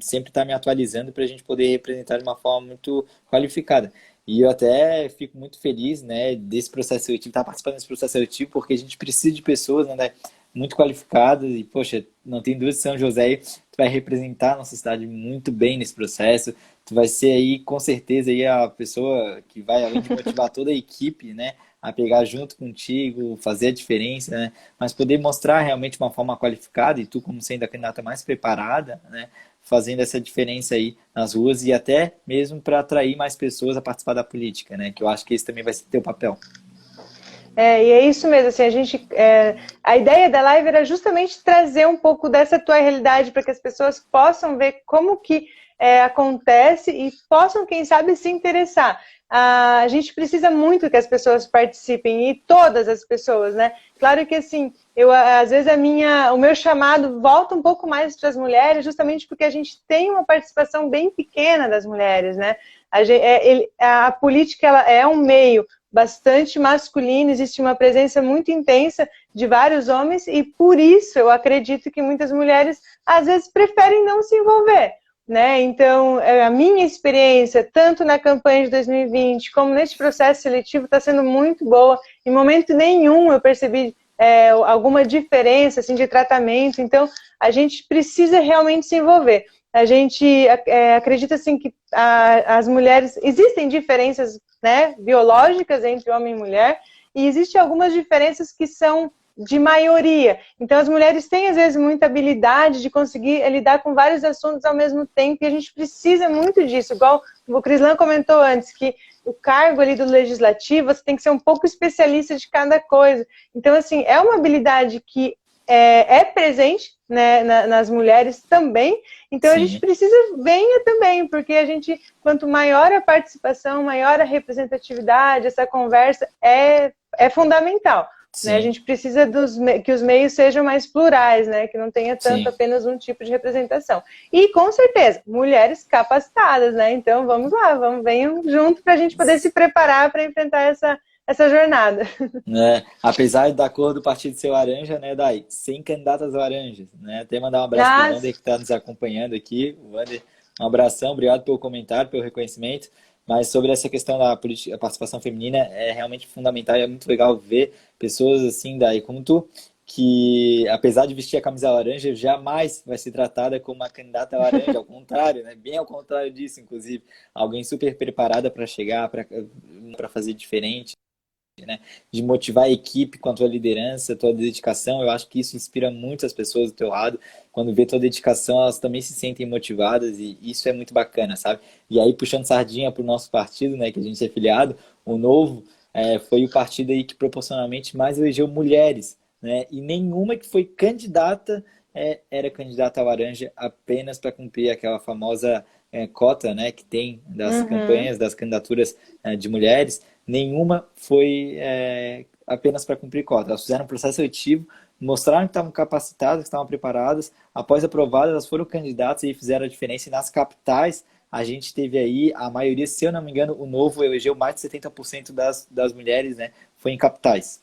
Sempre estar me atualizando para a gente poder representar de uma forma muito qualificada. E eu até fico muito feliz, né, desse processo seletivo, estar participando desse processo seletivo, porque a gente precisa de pessoas, né, muito qualificadas e, poxa, não tem dúvida, São José, tu vai representar a nossa cidade muito bem nesse processo, tu vai ser aí, com certeza, aí a pessoa que vai, além de motivar toda a equipe, né, a pegar junto contigo, fazer a diferença, né, mas poder mostrar realmente uma forma qualificada e tu, como sendo a candidata mais preparada, né, fazendo essa diferença aí nas ruas e até mesmo para atrair mais pessoas a participar da política, né? Que eu acho que esse também vai ser teu papel. E é isso mesmo, assim, a ideia da live era justamente trazer um pouco dessa tua realidade para que as pessoas possam ver como que acontece e possam, quem sabe, se interessar. A gente precisa muito que as pessoas participem, e todas as pessoas, né? Claro que, assim, às vezes o meu chamado volta um pouco mais para as mulheres, justamente porque a gente tem uma participação bem pequena das mulheres, né? A política, ela é um meio bastante masculino, existe uma presença muito intensa de vários homens, e por isso eu acredito que muitas mulheres, às vezes, preferem não se envolver. Né? Então, a minha experiência, tanto na campanha de 2020, como neste processo seletivo, está sendo muito boa. Em momento nenhum eu percebi alguma diferença assim, de tratamento. Então, a gente precisa realmente se envolver. A gente acredita assim, que as mulheres... Existem diferenças, né, biológicas entre homem e mulher, e existem algumas diferenças que são de maioria. Então, as mulheres têm, às vezes, muita habilidade de conseguir lidar com vários assuntos ao mesmo tempo, e a gente precisa muito disso. Igual o Crislan comentou antes, que o cargo ali do legislativo, você tem que ser um pouco especialista de cada coisa. Então, assim, é uma habilidade que é presente, né, nas mulheres também. Então, Sim. A gente precisa venha também, porque quanto maior a participação, maior a representatividade, essa conversa é fundamental. Né? A gente precisa que os meios sejam mais plurais, né? Que não tenha tanto apenas um tipo de representação. E, com certeza, mulheres capacitadas, né? Então, vamos lá, venham junto para a gente poder se preparar para enfrentar essa jornada. Apesar da cor do partido ser laranja, né, Dai? Sem candidatas laranjas, né? Até mandar um abraço para o Wander, que está nos acompanhando aqui. O Wander, um abração, obrigado pelo comentário, pelo reconhecimento. Mas sobre essa questão da participação feminina, é realmente fundamental e é muito legal ver pessoas assim, daí como tu, que apesar de vestir a camisa laranja, jamais vai ser tratada como uma candidata laranja, ao contrário, né? Bem ao contrário disso, inclusive. Alguém super preparada para chegar, para fazer diferente. Né? De motivar a equipe com a tua liderança, tua dedicação. Eu acho que isso inspira muitas pessoas do teu lado. Quando vê tua dedicação, elas também se sentem motivadas e isso é muito bacana, sabe? E aí, puxando sardinha para o nosso partido, né, que a gente é filiado, o Novo foi o partido aí que proporcionalmente mais elegeu mulheres, né? E nenhuma que foi candidata era candidata a laranja apenas para cumprir aquela famosa cota, né, que tem das campanhas, das candidaturas de mulheres. Nenhuma foi apenas para cumprir cota. Elas fizeram um processo seletivo, mostraram que estavam capacitadas, que estavam preparadas. Após aprovadas, elas foram candidatas e fizeram a diferença. E nas capitais, a gente teve aí, a maioria, se eu não me engano, o Novo elegeu mais de 70% das mulheres, né? Foi em capitais.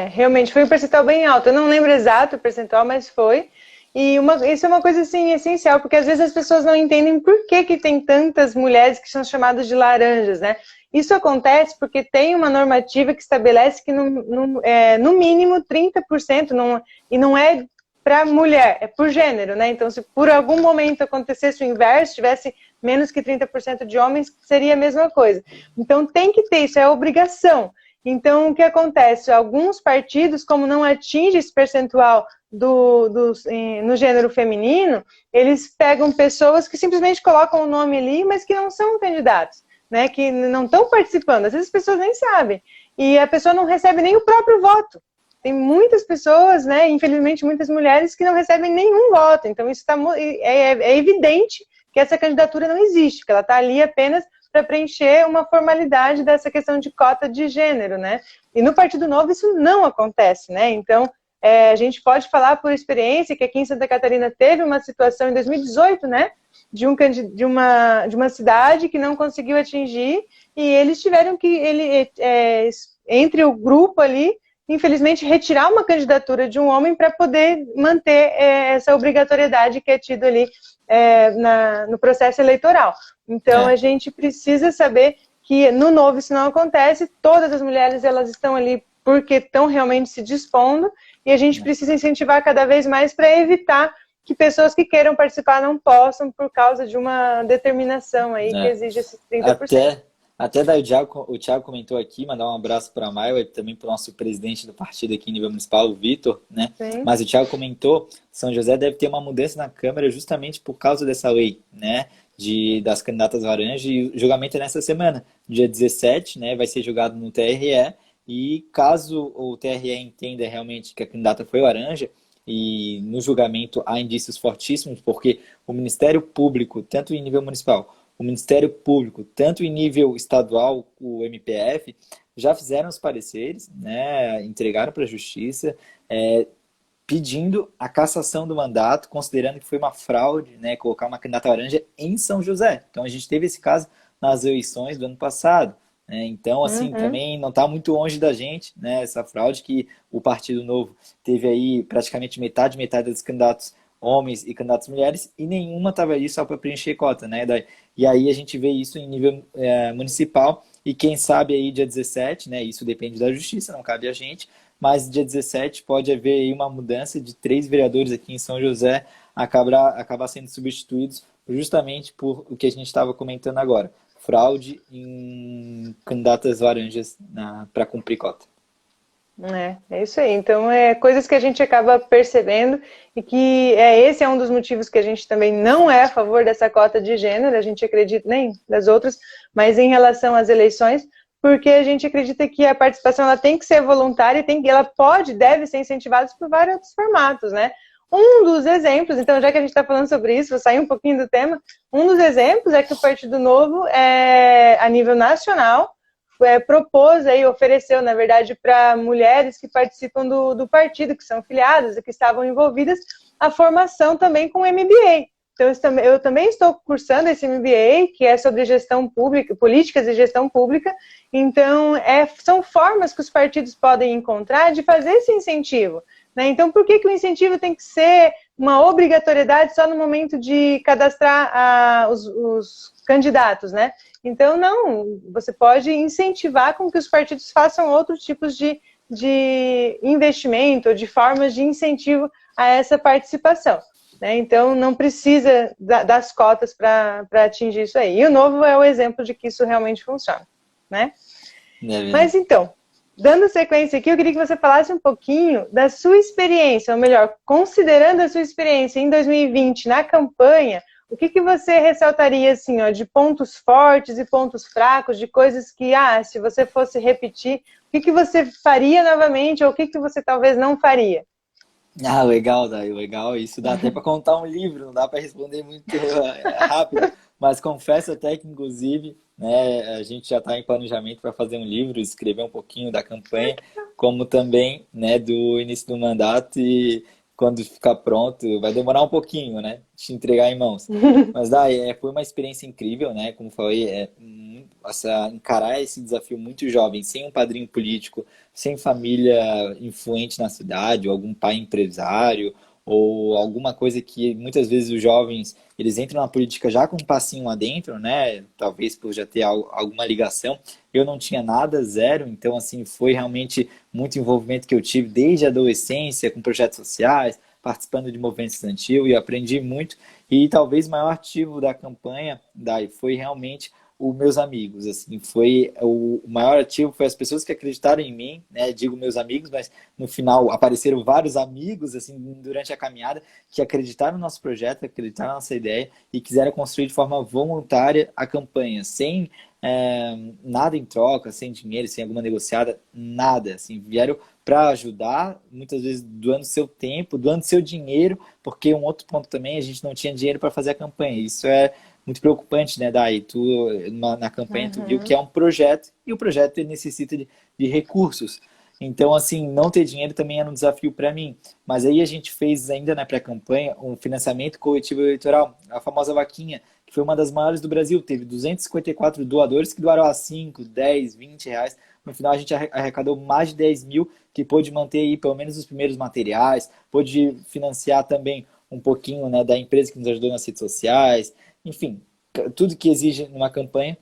Realmente foi um percentual bem alto. Eu não lembro exato o percentual, mas foi. E isso é uma coisa assim, essencial, porque às vezes as pessoas não entendem por que tem tantas mulheres que são chamadas de laranjas, né? Isso acontece porque tem uma normativa que estabelece que no mínimo 30%, e não é para mulher, é por gênero, né? Então, se por algum momento acontecesse o inverso, tivesse menos que 30% de homens, seria a mesma coisa. Então, tem que ter, isso é obrigação. Então, o que acontece? Alguns partidos, como não atinge esse percentual no gênero feminino, eles pegam pessoas que simplesmente colocam o nome ali, mas que não são candidatos, né? Que não estão participando. Às vezes as pessoas nem sabem. E a pessoa não recebe nem o próprio voto. Tem muitas pessoas, né? Infelizmente, muitas mulheres que não recebem nenhum voto. Então, isso é evidente que essa candidatura não existe, que ela está ali apenas para preencher uma formalidade dessa questão de cota de gênero, né? E no Partido Novo isso não acontece, né? Então, a gente pode falar por experiência que aqui em Santa Catarina teve uma situação em 2018, né? De uma cidade que não conseguiu atingir e eles tiveram que, entre o grupo ali, infelizmente, retirar uma candidatura de um homem para poder manter essa obrigatoriedade que é tido ali no processo eleitoral. Então, a gente precisa saber que no Novo isso não acontece, todas as mulheres elas estão ali porque estão realmente se dispondo e a gente precisa incentivar cada vez mais para evitar que pessoas que queiram participar não possam por causa de uma determinação aí que exige esses 30%. Até daí o Thiago comentou aqui, mandar um abraço para a Maio e também para o nosso presidente do partido aqui em nível municipal, o Vitor, né? Sim. Mas o Thiago comentou, São José deve ter uma mudança na Câmara justamente por causa dessa lei, né? Das candidatas laranja, e o julgamento é nessa semana, dia 17, né? Vai ser julgado no TRE, E caso o TRE entenda realmente que a candidata foi laranja, e no julgamento há indícios fortíssimos, porque o Ministério Público, tanto em nível municipal, o Ministério Público, tanto em nível estadual, o MPF, já fizeram os pareceres, né, entregaram para a Justiça, pedindo a cassação do mandato, considerando que foi uma fraude, né, colocar uma candidata laranja em São José. Então a gente teve esse caso nas eleições do ano passado. Né? Então, assim, Uhum. também não está muito longe da gente, né, essa fraude que o Partido Novo teve aí praticamente metade dos candidatos homens e candidatas mulheres, e nenhuma estava ali só para preencher cota, né? E aí a gente vê isso em nível municipal, e quem sabe aí dia 17, né? Isso depende da justiça, não cabe a gente, mas dia 17 pode haver aí uma mudança de 3 vereadores aqui em São José acabar sendo substituídos justamente por o que a gente estava comentando agora, fraude em candidatas laranjas para cumprir cota. É isso aí. Então, coisas que a gente acaba percebendo e que esse é um dos motivos que a gente também não é a favor dessa cota de gênero, a gente acredita nem das outras, mas em relação às eleições, porque a gente acredita que a participação ela tem que ser voluntária e ela deve ser incentivada por vários outros formatos, né? Um dos exemplos, então, já que a gente está falando sobre isso, vou sair um pouquinho do tema, um dos exemplos é que o Partido Novo, a nível nacional, propôs aí, ofereceu, na verdade, para mulheres que participam do partido, que são filiadas e que estavam envolvidas, a formação também com MBA. Então, eu também estou cursando esse MBA, que é sobre gestão pública, políticas de gestão pública. Então, são formas que os partidos podem encontrar de fazer esse incentivo. Né? Então, por que o incentivo tem que ser uma obrigatoriedade só no momento de cadastrar os candidatos, né? Então, não, você pode incentivar com que os partidos façam outros tipos de investimento, ou de formas de incentivo a essa participação. Né? Então, não precisa das cotas para atingir isso aí. E o Novo é o exemplo de que isso realmente funciona. Né? Mas, então, dando sequência aqui, eu queria que você falasse um pouquinho da sua experiência, ou melhor, considerando a sua experiência em 2020 na campanha, o que você ressaltaria assim, ó, de pontos fortes e pontos fracos, de coisas que, se você fosse repetir, o que você faria novamente ou o que você talvez não faria? Ah, legal, Dai, legal. Isso dá até para contar um livro, não dá para responder muito rápido, mas confesso até que, inclusive, né, a gente já está em planejamento para fazer um livro, escrever um pouquinho da campanha, como também, né, do início do mandato, e quando ficar pronto, vai demorar um pouquinho, né, te entregar em mãos. Mas daí foi uma experiência incrível, né, como falei, encarar esse desafio muito jovem, sem um padrinho político, sem família influente na cidade, ou algum pai empresário, ou alguma coisa que muitas vezes os jovens, eles entram na política já com um passinho lá dentro, né? Talvez por já ter alguma ligação. Eu não tinha nada, zero, então assim, foi realmente muito envolvimento que eu tive desde a adolescência, com projetos sociais, participando de movimentos estudantil, e aprendi muito. E talvez o maior ativo da campanha, Dai, foi realmente os meus amigos, assim, foi o maior ativo, foi as pessoas que acreditaram em mim, né, digo meus amigos, mas no final apareceram vários amigos, assim, durante a caminhada, que acreditaram no nosso projeto, acreditaram na nossa ideia e quiseram construir de forma voluntária a campanha, sem nada em troca, sem dinheiro, sem alguma negociada, nada, assim, vieram para ajudar, muitas vezes doando seu tempo, doando seu dinheiro, porque um outro ponto também, a gente não tinha dinheiro para fazer a campanha, isso é muito preocupante, né, Dai? Tu, na campanha, tu viu que é um projeto, e o projeto ele necessita de recursos. Então, assim, não ter dinheiro também era um desafio para mim. Mas aí a gente fez ainda na pré-campanha um financiamento coletivo eleitoral, a famosa vaquinha, que foi uma das maiores do Brasil. Teve 254 doadores que doaram a 5, 10, 20 reais. No final, a gente arrecadou mais de 10 mil, que pôde manter aí pelo menos os primeiros materiais, pôde financiar também um pouquinho, né, da empresa que nos ajudou nas redes sociais, enfim, tudo que exige numa campanha.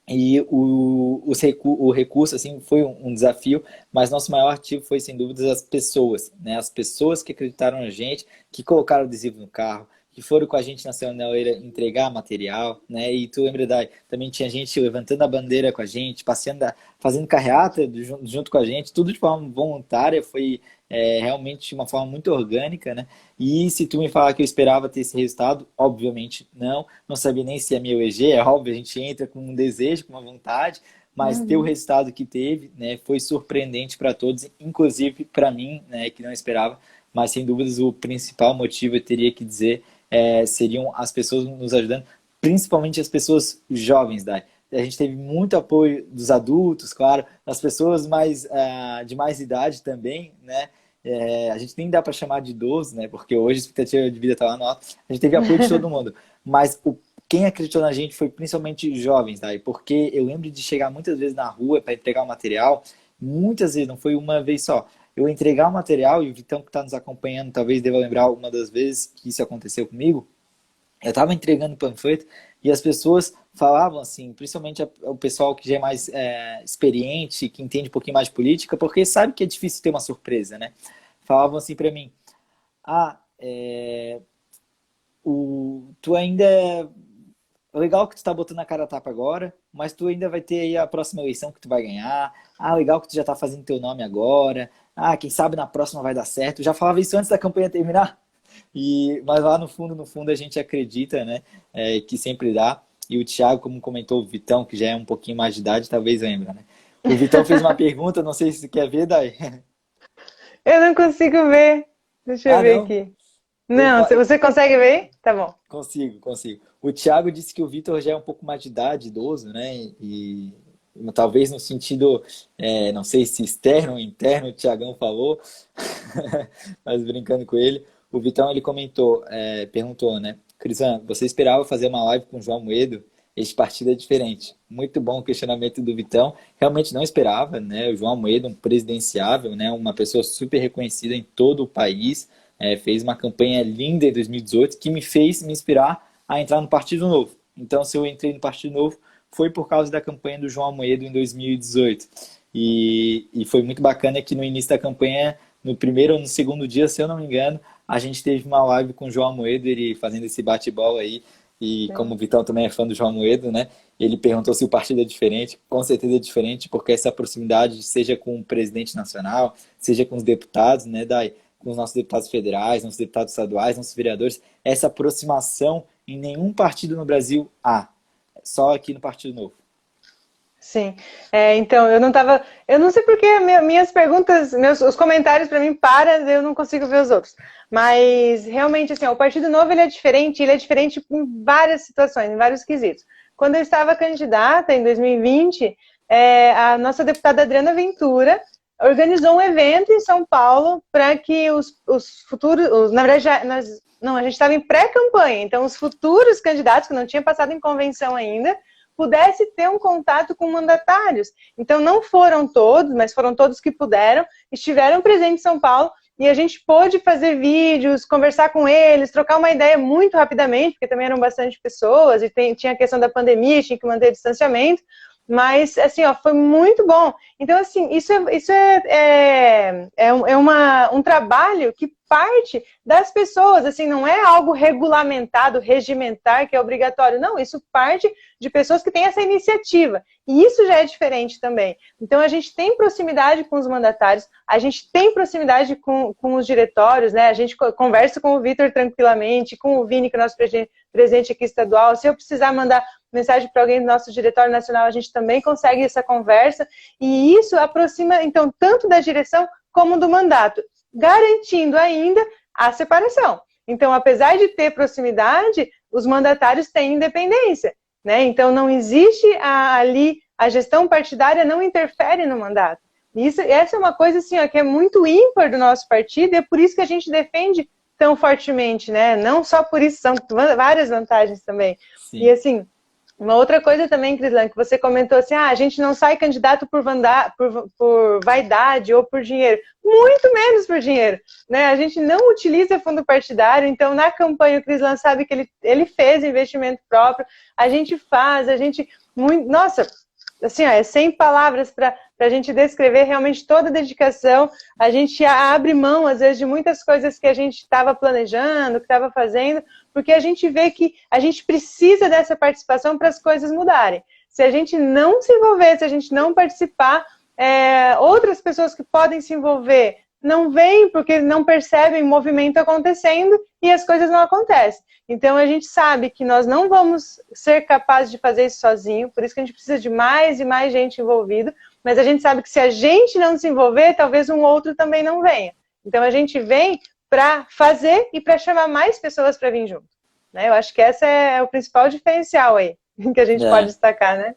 E o recurso assim, foi um desafio, mas nosso maior ativo foi, sem dúvidas, as pessoas, né? As pessoas que acreditaram na gente, que colocaram adesivo no carro, que foram com a gente na Sinaleira entregar material, né? E tu lembra, Dai, também tinha gente levantando a bandeira com a gente, passeando, fazendo carreata junto com a gente, tudo de forma voluntária, foi realmente uma forma muito orgânica, né? E se tu me falar que eu esperava ter esse resultado, obviamente não sabia nem se ia me eleger, é óbvio, a gente entra com um desejo, com uma vontade, mas ter o resultado que teve, né, foi surpreendente para todos, inclusive para mim, né, que não esperava, mas sem dúvidas o principal motivo, eu teria que dizer, seriam as pessoas nos ajudando, principalmente as pessoas jovens, Dai. A gente teve muito apoio dos adultos, claro, das pessoas de mais idade também, né? A gente nem dá para chamar de idoso, né? Porque hoje a expectativa de vida está lá no alto. A gente teve apoio de todo mundo. Mas quem acreditou na gente foi principalmente jovens, Dai, porque eu lembro de chegar muitas vezes na rua para entregar o material, muitas vezes, não foi uma vez só. Eu entregar o material, e o Vitão que está nos acompanhando talvez deva lembrar uma das vezes que isso aconteceu comigo. Eu estava entregando panfleto e as pessoas falavam assim, principalmente o pessoal que já é mais experiente, que entende um pouquinho mais de política, porque sabe que é difícil ter uma surpresa, né? Falavam assim para mim, tu ainda legal que tu tá botando a cara a tapa agora, mas tu ainda vai ter aí a próxima eleição que tu vai ganhar. Legal que tu já tá fazendo teu nome agora. Quem sabe na próxima vai dar certo. Eu já falava isso antes da campanha terminar. Mas lá no fundo a gente acredita, né, que sempre dá. E o Thiago, como comentou o Vitão, que já é um pouquinho mais de idade, talvez lembra, né? O Vitão fez uma pergunta, não sei se você quer ver, Dai. Eu não consigo ver. Deixa eu ver Não? aqui. Não, você consegue ver? Tá bom. Consigo. O Thiago disse que o Vitor já é um pouco mais de idade, idoso, né? E talvez no sentido, não sei se externo ou interno, o Thiagão falou, mas brincando com ele. O Vitão, ele perguntou, né? Crisan, você esperava fazer uma live com o João Moedo? Este partido é diferente. Muito bom o questionamento do Vitão. Realmente não esperava, né? O João Moedo, um presidenciável, né? Uma pessoa super reconhecida em todo o país. Fez uma campanha linda em 2018 que me fez me inspirar a entrar no Partido Novo. Então, se eu entrei no Partido Novo, foi por causa da campanha do João Moedo em 2018. E foi muito bacana que no início da campanha, no primeiro ou no segundo dia, se eu não me engano, a gente teve uma live com o João Moedo, ele fazendo esse bate-bola aí. E como o Vitão também é fã do João Moedo, né? Ele perguntou se o partido é diferente. Com certeza é diferente, porque essa proximidade, seja com o presidente nacional, seja com os deputados, né, Dai? Com os nossos deputados federais, nossos deputados estaduais, nossos vereadores, essa aproximação em nenhum partido no Brasil há. Só aqui no Partido Novo. Sim. Então, eu não sei porque minhas perguntas, os comentários para mim param, eu não consigo ver os outros. Mas, realmente, assim, o Partido Novo ele é diferente em várias situações, em vários quesitos. Quando eu estava candidata, em 2020, a nossa deputada Adriana Ventura organizou um evento em São Paulo para que os futuros, na verdade, a gente estava em pré-campanha, então os futuros candidatos, que não tinham passado em convenção ainda, pudesse ter um contato com mandatários. Então não foram todos, mas foram todos que puderam, estiveram presentes em São Paulo, e a gente pôde fazer vídeos, conversar com eles, trocar uma ideia muito rapidamente, porque também eram bastante pessoas, e tinha a questão da pandemia, tinha que manter distanciamento, mas, assim, foi muito bom. Então, assim, isso um trabalho que parte das pessoas, assim, não é algo regulamentado, regimentar, que é obrigatório. Não, isso parte de pessoas que têm essa iniciativa. E isso já é diferente também. Então, a gente tem proximidade com os mandatários, a gente tem proximidade com os diretórios, né? A gente conversa com o Vitor tranquilamente, com o Vini, que é o nosso presidente aqui estadual. Se eu precisar mandar mensagem para alguém do nosso diretório nacional, a gente também consegue essa conversa, e isso aproxima, então, tanto da direção como do mandato, garantindo ainda a separação. Então, apesar de ter proximidade, os mandatários têm independência, né? Então, não existe ali, a gestão partidária não interfere no mandato. Essa é uma coisa, assim, que é muito ímpar do nosso partido, e é por isso que a gente defende tão fortemente, né? Não só por isso, são várias vantagens também. Sim. E, assim, uma outra coisa também, Crislan, que você comentou assim, a gente não sai candidato por vaidade ou por dinheiro. Muito menos por dinheiro, né? A gente não utiliza fundo partidário, então na campanha o Crislan sabe que ele fez investimento próprio, nossa, assim, é sem palavras para a gente descrever realmente toda a dedicação. A gente abre mão, às vezes, de muitas coisas que a gente estava planejando, que estava fazendo, porque a gente vê que a gente precisa dessa participação para as coisas mudarem. Se a gente não se envolver, se a gente não participar, outras pessoas que podem se envolver não veem porque não percebem movimento acontecendo e as coisas não acontecem. Então, a gente sabe que nós não vamos ser capazes de fazer isso sozinho, por isso que a gente precisa de mais e mais gente envolvida, mas a gente sabe que se a gente não se envolver, talvez um outro também não venha. Então, a gente vem para fazer e para chamar mais pessoas para vir junto. Né? Eu acho que esse é o principal diferencial aí, que a gente pode destacar, né?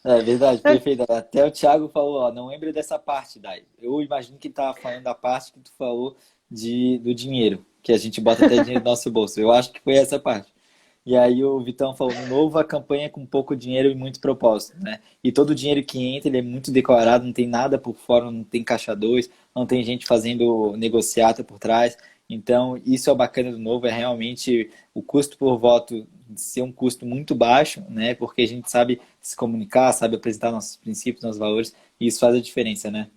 É verdade, perfeito. Até o Thiago falou, ó, não lembra dessa parte, Dai. Eu imagino que ele estava falando da parte que tu falou do dinheiro, que a gente bota até dinheiro no nosso bolso. Eu acho que foi essa parte. E aí o Vitão falou, no novo a campanha é com pouco dinheiro e muito propósito, né? E todo o dinheiro que entra, ele é muito declarado, não tem nada por fora, não tem caixa dois, não tem gente fazendo negociata por trás. Então, isso é o bacana do novo, é realmente o custo por voto ser um custo muito baixo, né? Porque a gente sabe se comunicar, sabe apresentar nossos princípios, nossos valores, e isso faz a diferença, né?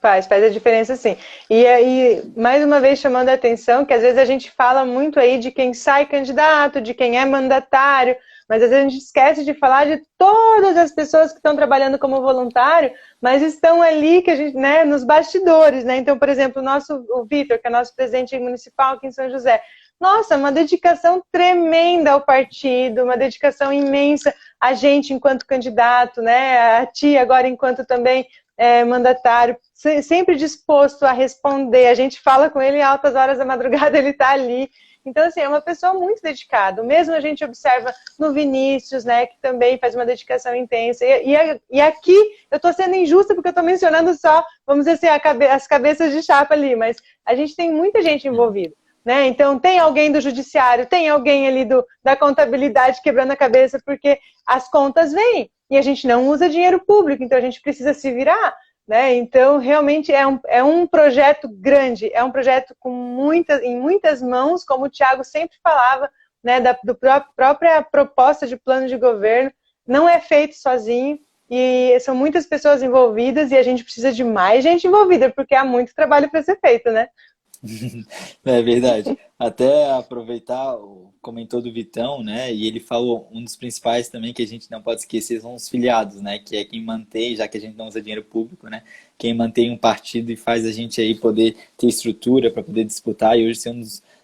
Faz a diferença sim. E aí, mais uma vez chamando a atenção, que às vezes a gente fala muito aí de quem sai candidato, de quem é mandatário, mas às vezes a gente esquece de falar de todas as pessoas que estão trabalhando como voluntário, mas estão ali que a gente, né, nos bastidores, né? Então, por exemplo, o Vitor, que é nosso presidente municipal aqui em São José, nossa, uma dedicação tremenda ao partido, uma dedicação imensa a gente enquanto candidato, né? A ti agora enquanto também mandatário, sempre disposto a responder. A gente fala com ele em altas horas da madrugada, ele está ali. Então, assim, é uma pessoa muito dedicada. O mesmo a gente observa no Vinícius, né, que também faz uma dedicação intensa. E aqui eu estou sendo injusta porque eu estou mencionando só, vamos dizer assim, as cabeças de chapa ali, mas a gente tem muita gente envolvida. Né? Então, tem alguém do judiciário, tem alguém ali da contabilidade quebrando a cabeça, porque as contas vêm e a gente não usa dinheiro público, então a gente precisa se virar. Né? Então, realmente é um projeto grande, é um projeto em muitas mãos, como o Thiago sempre falava, né, própria proposta de plano de governo, não é feito sozinho, e são muitas pessoas envolvidas, e a gente precisa de mais gente envolvida, porque há muito trabalho para ser feito, né? É verdade. Até aproveitar, comentou do Vitão, né? E ele falou um dos principais também que a gente não pode esquecer são os filiados, né? Que é quem mantém, já que a gente não usa dinheiro público, né? Quem mantém um partido e faz a gente aí poder ter estrutura para poder disputar e hoje ser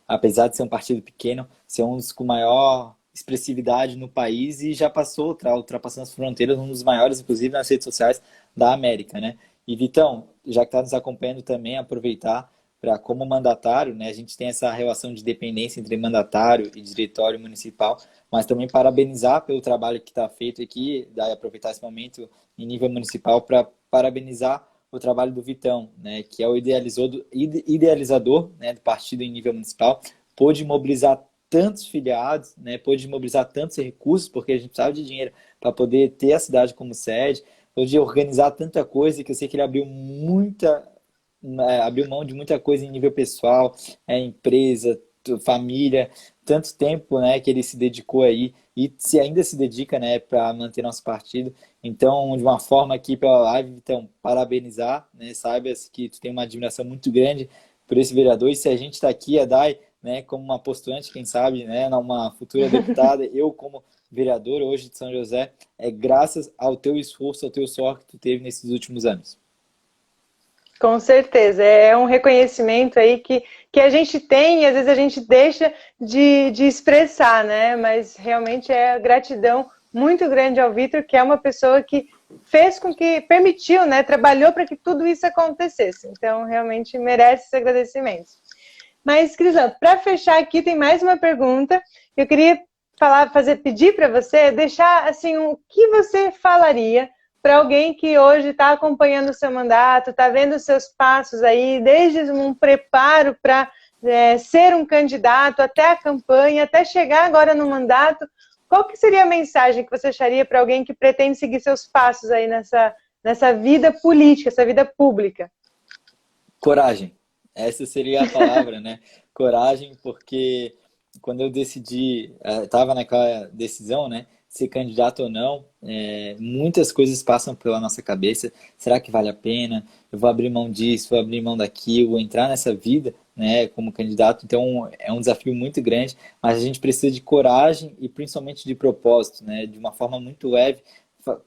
apesar de ser um partido pequeno, ser um dos com maior expressividade no país e já passou, ultrapassando as fronteiras, um dos maiores, inclusive nas redes sociais da América, né? E Vitão, já que está nos acompanhando também, aproveitar para como mandatário, né, a gente tem essa relação de dependência entre mandatário e diretório municipal, mas também parabenizar pelo trabalho que está feito aqui, daí aproveitar esse momento em nível municipal para parabenizar o trabalho do Vitão, né, que é o idealizador, né, do partido em nível municipal, pôde mobilizar tantos filiados, né, pôde mobilizar tantos recursos, porque a gente precisava de dinheiro para poder ter a cidade como sede, pôde organizar tanta coisa que eu sei que ele abriu mão de muita coisa em nível pessoal, empresa, família, tanto tempo, né, que ele se dedicou aí e ainda se dedica, né, para manter nosso partido. Então, de uma forma aqui pela live, então, parabenizar, né, saiba que tu tem uma admiração muito grande por esse vereador e se a gente está aqui, a Dai, né, como uma postulante, quem sabe, né, uma futura deputada, eu como vereador hoje de São José, é graças ao teu esforço, ao teu suor que tu teve nesses últimos anos. Com certeza, é um reconhecimento aí que a gente tem e às vezes a gente deixa de expressar, né? Mas realmente é gratidão muito grande ao Vitor, que é uma pessoa que fez com que, permitiu, né? Trabalhou para que tudo isso acontecesse. Então, realmente merece esse agradecimento. Mas, Crisan, para fechar aqui, tem mais uma pergunta. Eu queria pedir para você deixar assim, o que você falaria para alguém que hoje está acompanhando o seu mandato, está vendo os seus passos aí, desde um preparo para ser um candidato, até a campanha, até chegar agora no mandato, qual que seria a mensagem que você acharia para alguém que pretende seguir seus passos aí nessa vida política, essa vida pública? Coragem. Essa seria a palavra, né? Coragem, porque quando eu decidi, estava naquela decisão, né? Ser candidato ou não, muitas coisas passam pela nossa cabeça. Será que vale a pena? Eu vou abrir mão disso, vou abrir mão daquilo, vou entrar nessa vida, né, como candidato. Então é um desafio muito grande, mas a gente precisa de coragem e principalmente de propósito, né, de uma forma muito leve,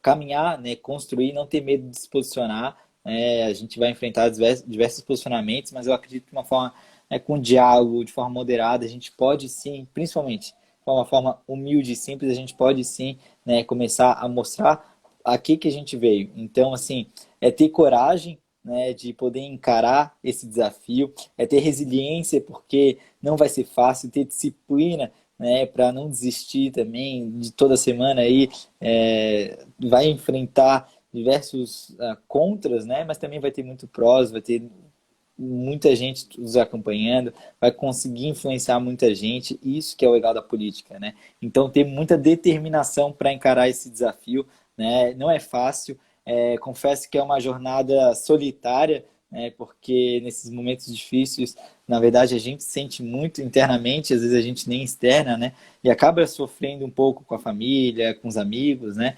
caminhar, né, construir, não ter medo de se posicionar, a gente vai enfrentar diversos posicionamentos, mas eu acredito que de uma forma, com diálogo, de forma moderada, a gente pode sim, principalmente de uma forma humilde e simples, a gente pode sim, né, começar a mostrar aqui que a gente veio. Então, assim, é ter coragem, né, de poder encarar esse desafio, é ter resiliência, porque não vai ser fácil, ter disciplina, né, para não desistir também de toda semana aí, vai enfrentar diversos contras, né, mas também vai ter muito prós, vai ter muita gente nos acompanhando, vai conseguir influenciar muita gente, isso que é o legal da política, né? Então ter muita determinação para encarar esse desafio, né? Não é fácil, confesso que é uma jornada solitária, né? Porque nesses momentos difíceis, na verdade, a gente sente muito internamente, às vezes a gente nem externa, né? E acaba sofrendo um pouco com a família, com os amigos, né?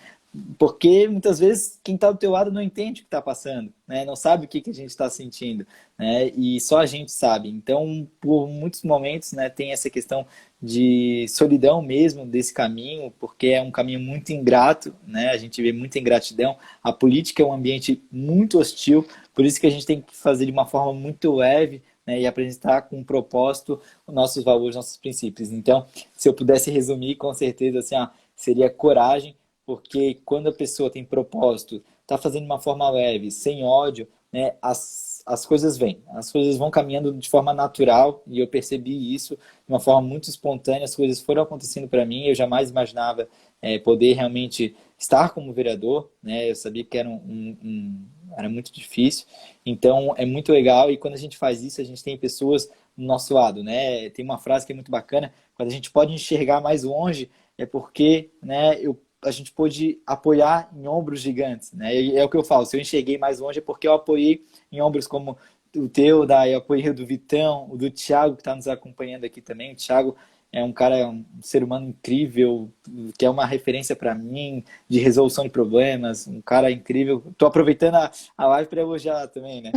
Porque muitas vezes quem está do teu lado não entende o que está passando, né? Não sabe o que a gente está sentindo, né? E só a gente sabe. Então, por muitos momentos, né, tem essa questão de solidão mesmo desse caminho, porque é um caminho muito ingrato, né? A gente vê muita ingratidão. A política é um ambiente muito hostil, por isso que a gente tem que fazer de uma forma muito leve, né, e apresentar com um propósito os nossos valores, nossos princípios. Então, se eu pudesse resumir, com certeza, assim, seria coragem, porque quando a pessoa tem propósito, está fazendo de uma forma leve, sem ódio, né, as coisas vêm, as coisas vão caminhando de forma natural, e eu percebi isso de uma forma muito espontânea, as coisas foram acontecendo para mim, eu jamais imaginava poder realmente estar como vereador, né, eu sabia que era muito difícil, então é muito legal, e quando a gente faz isso, a gente tem pessoas do nosso lado, né, tem uma frase que é muito bacana, quando a gente pode enxergar mais longe, é porque, né, a gente pôde apoiar em ombros gigantes, né? E é o que eu falo, se eu enxerguei mais longe é porque eu apoiei em ombros como o teu, eu apoiei o do Vitão, o do Thiago, que está nos acompanhando aqui também. O Thiago é um cara, um ser humano incrível, que é uma referência para mim de resolução de problemas, um cara incrível. Estou aproveitando a live para elogiar também, né?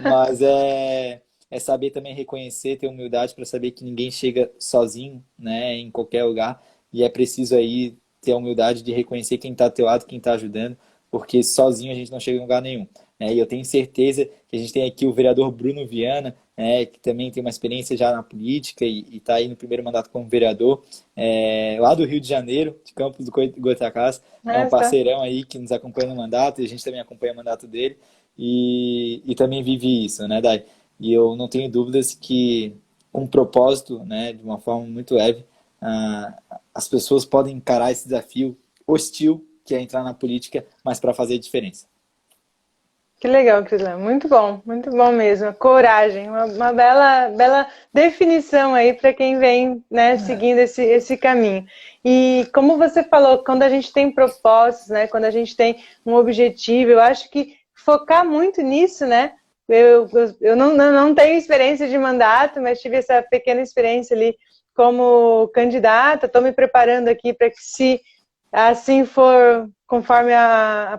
Mas é saber também reconhecer, ter humildade para saber que ninguém chega sozinho, né, em qualquer lugar, e é preciso aí ter a humildade de reconhecer quem está ao teu lado, quem está ajudando, porque sozinho a gente não chega em lugar nenhum. E eu tenho certeza que a gente tem aqui o vereador Bruno Viana, que também tem uma experiência já na política e está aí no primeiro mandato como vereador, lá do Rio de Janeiro, de Campos do Goytacás, é um Nossa. parceirão aí que nos acompanha no mandato e a gente também acompanha o mandato dele e também vive isso, né, Dai? E eu não tenho dúvidas que com propósito, né, de uma forma muito leve, as pessoas podem encarar esse desafio hostil que é entrar na política, mas para fazer diferença. Que legal, Crislã. Muito bom mesmo. Coragem, uma bela definição aí para quem vem, né, seguindo esse caminho. E como você falou, quando a gente tem propósitos, né, quando a gente tem um objetivo, eu acho que focar muito nisso, né? Eu não tenho experiência de mandato, mas tive essa pequena experiência ali como candidata. Estou me preparando aqui para que, se assim for, conforme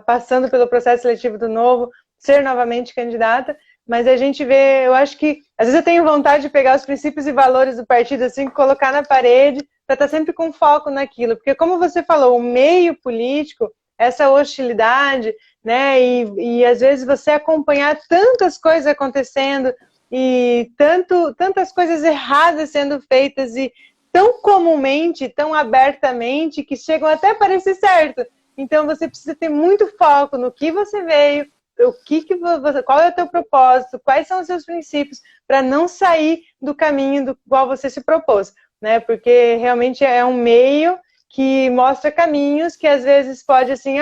passando pelo processo seletivo do novo, ser novamente candidata, mas a gente vê, eu acho que, às vezes eu tenho vontade de pegar os princípios e valores do partido, assim, colocar na parede, para estar sempre com foco naquilo, porque como você falou, o meio político, essa hostilidade, né, e às vezes você acompanhar tantas coisas acontecendo, e tantas coisas erradas sendo feitas, e tão comumente, tão abertamente, que chegam até a parecer certo. Então você precisa ter muito foco no que você veio, qual é o teu propósito, quais são os seus princípios, para não sair do caminho do qual você se propôs, né? Porque realmente é um meio que mostra caminhos que às vezes pode assim,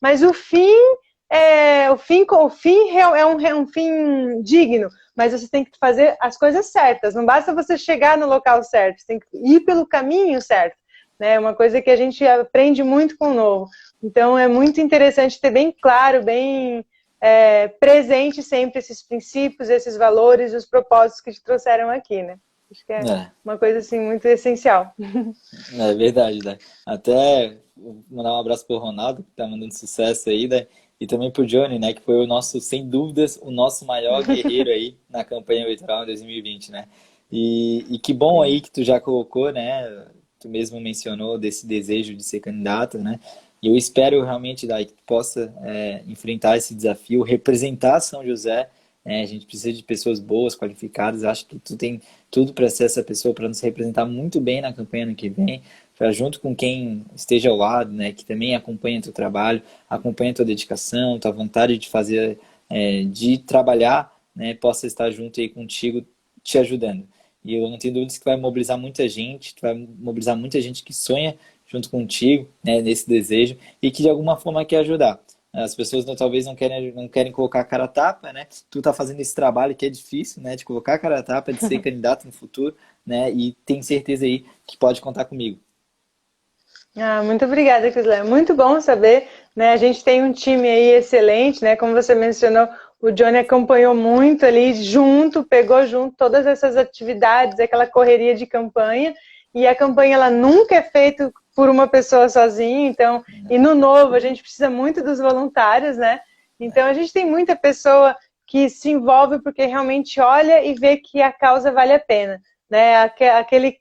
mas o fim é um fim digno, mas você tem que fazer as coisas certas. Não basta você chegar no local certo, você tem que ir pelo caminho certo, né? Uma coisa que a gente aprende muito com o novo. Então é muito interessante ter bem claro, bem presente sempre esses princípios, esses valores e os propósitos que te trouxeram aqui, né? Acho que é uma coisa assim muito essencial. É verdade, né? Até mandar um abraço pro Ronaldo, que tá mandando sucesso aí, né? E também pro Johnny, né? Que foi o nosso, sem dúvidas, o nosso maior guerreiro aí na campanha eleitoral em 2020, né? E que bom aí que tu já colocou, né? Tu mesmo mencionou desse desejo de ser candidato, né? E eu espero realmente, Dai, que tu possa enfrentar esse desafio, representar São José, né? A gente precisa de pessoas boas, qualificadas. Acho que tu tem tudo para ser essa pessoa, para nos representar muito bem na campanha no que vem, para junto com quem esteja ao lado, né, que também acompanha teu trabalho, acompanha tua dedicação, tua vontade de fazer, de trabalhar, né, possa estar junto aí contigo, te ajudando. E eu não tenho dúvidas que tu vai mobilizar muita gente, tu vai mobilizar muita gente que sonha junto contigo, né, nesse desejo e que de alguma forma quer ajudar. As pessoas talvez não querem colocar a cara a tapa, né? Tu tá fazendo esse trabalho que é difícil, né? De colocar a cara a tapa, de ser candidato no futuro, né? E tem certeza aí que pode contar comigo. Muito obrigada, Crislé. Muito bom saber, né? A gente tem um time aí excelente, né? Como você mencionou, o Johnny acompanhou muito ali junto, pegou junto todas essas atividades, aquela correria de campanha. E a campanha ela nunca é feita por uma pessoa sozinha, então, e no novo a gente precisa muito dos voluntários, né? Então a gente tem muita pessoa que se envolve porque realmente olha e vê que a causa vale a pena. Né?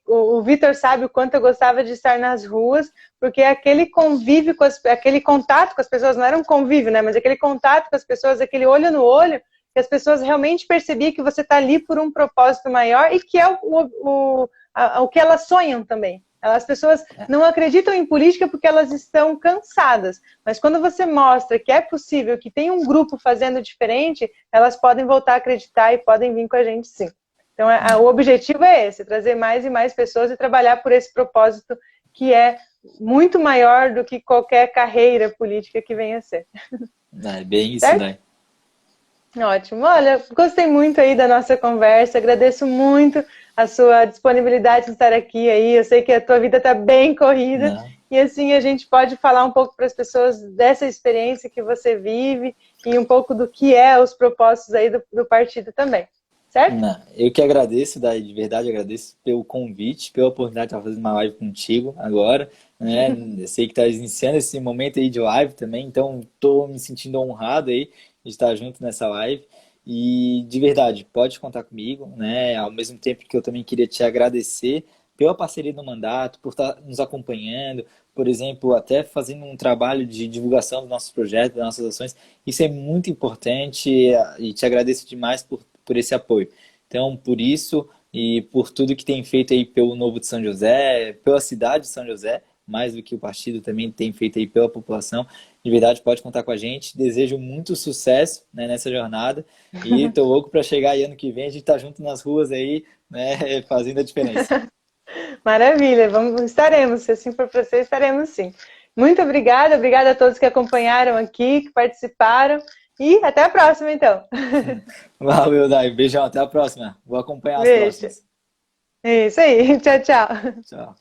O Vitor sabe o quanto eu gostava de estar nas ruas, porque aquele convívio, aquele contato com as pessoas, não era um convívio, né? Mas aquele contato com as pessoas, aquele olho no olho, que as pessoas realmente percebiam que você está ali por um propósito maior e que é o que elas sonham também. As pessoas não acreditam em política porque elas estão cansadas, mas quando você mostra que é possível, que tem um grupo fazendo diferente, elas podem voltar a acreditar e podem vir com a gente sim. Então, o objetivo é esse, trazer mais e mais pessoas e trabalhar por esse propósito que é muito maior do que qualquer carreira política que venha a ser. É bem isso, né? Ótimo. Olha, gostei muito aí da nossa conversa, agradeço muito a sua disponibilidade de estar aqui aí. Eu sei que a tua vida está bem corrida. Não. E assim a gente pode falar um pouco para as pessoas dessa experiência que você vive e um pouco do que é os propósitos aí do partido também. Certo? Não, eu que agradeço, Dai, de verdade agradeço pelo convite, pela oportunidade de estar fazendo uma live contigo agora, né? Eu sei que está iniciando esse momento aí de live também, então estou me sentindo honrado aí de estar junto nessa live. E de verdade, pode contar comigo, né? Ao mesmo tempo que eu também queria te agradecer pela parceria no mandato, por estar nos acompanhando, por exemplo, até fazendo um trabalho de divulgação dos nossos projetos, das nossas ações. Isso é muito importante e te agradeço demais por esse apoio. Então, por isso e por tudo que tem feito aí pelo Novo de São José, pela cidade de São José, mais do que o partido também tem feito aí pela população, de verdade pode contar com a gente. Desejo muito sucesso, né, nessa jornada e tô louco para chegar aí ano que vem, a gente tá junto nas ruas aí, né, fazendo a diferença. Maravilha, estaremos, se assim for para você, estaremos sim. Muito obrigada a todos que acompanharam aqui, que participaram. E até a próxima, então. Valeu, Dai. Beijão, até a próxima. Vou acompanhar as próximas. Isso aí. Tchau, tchau. Tchau.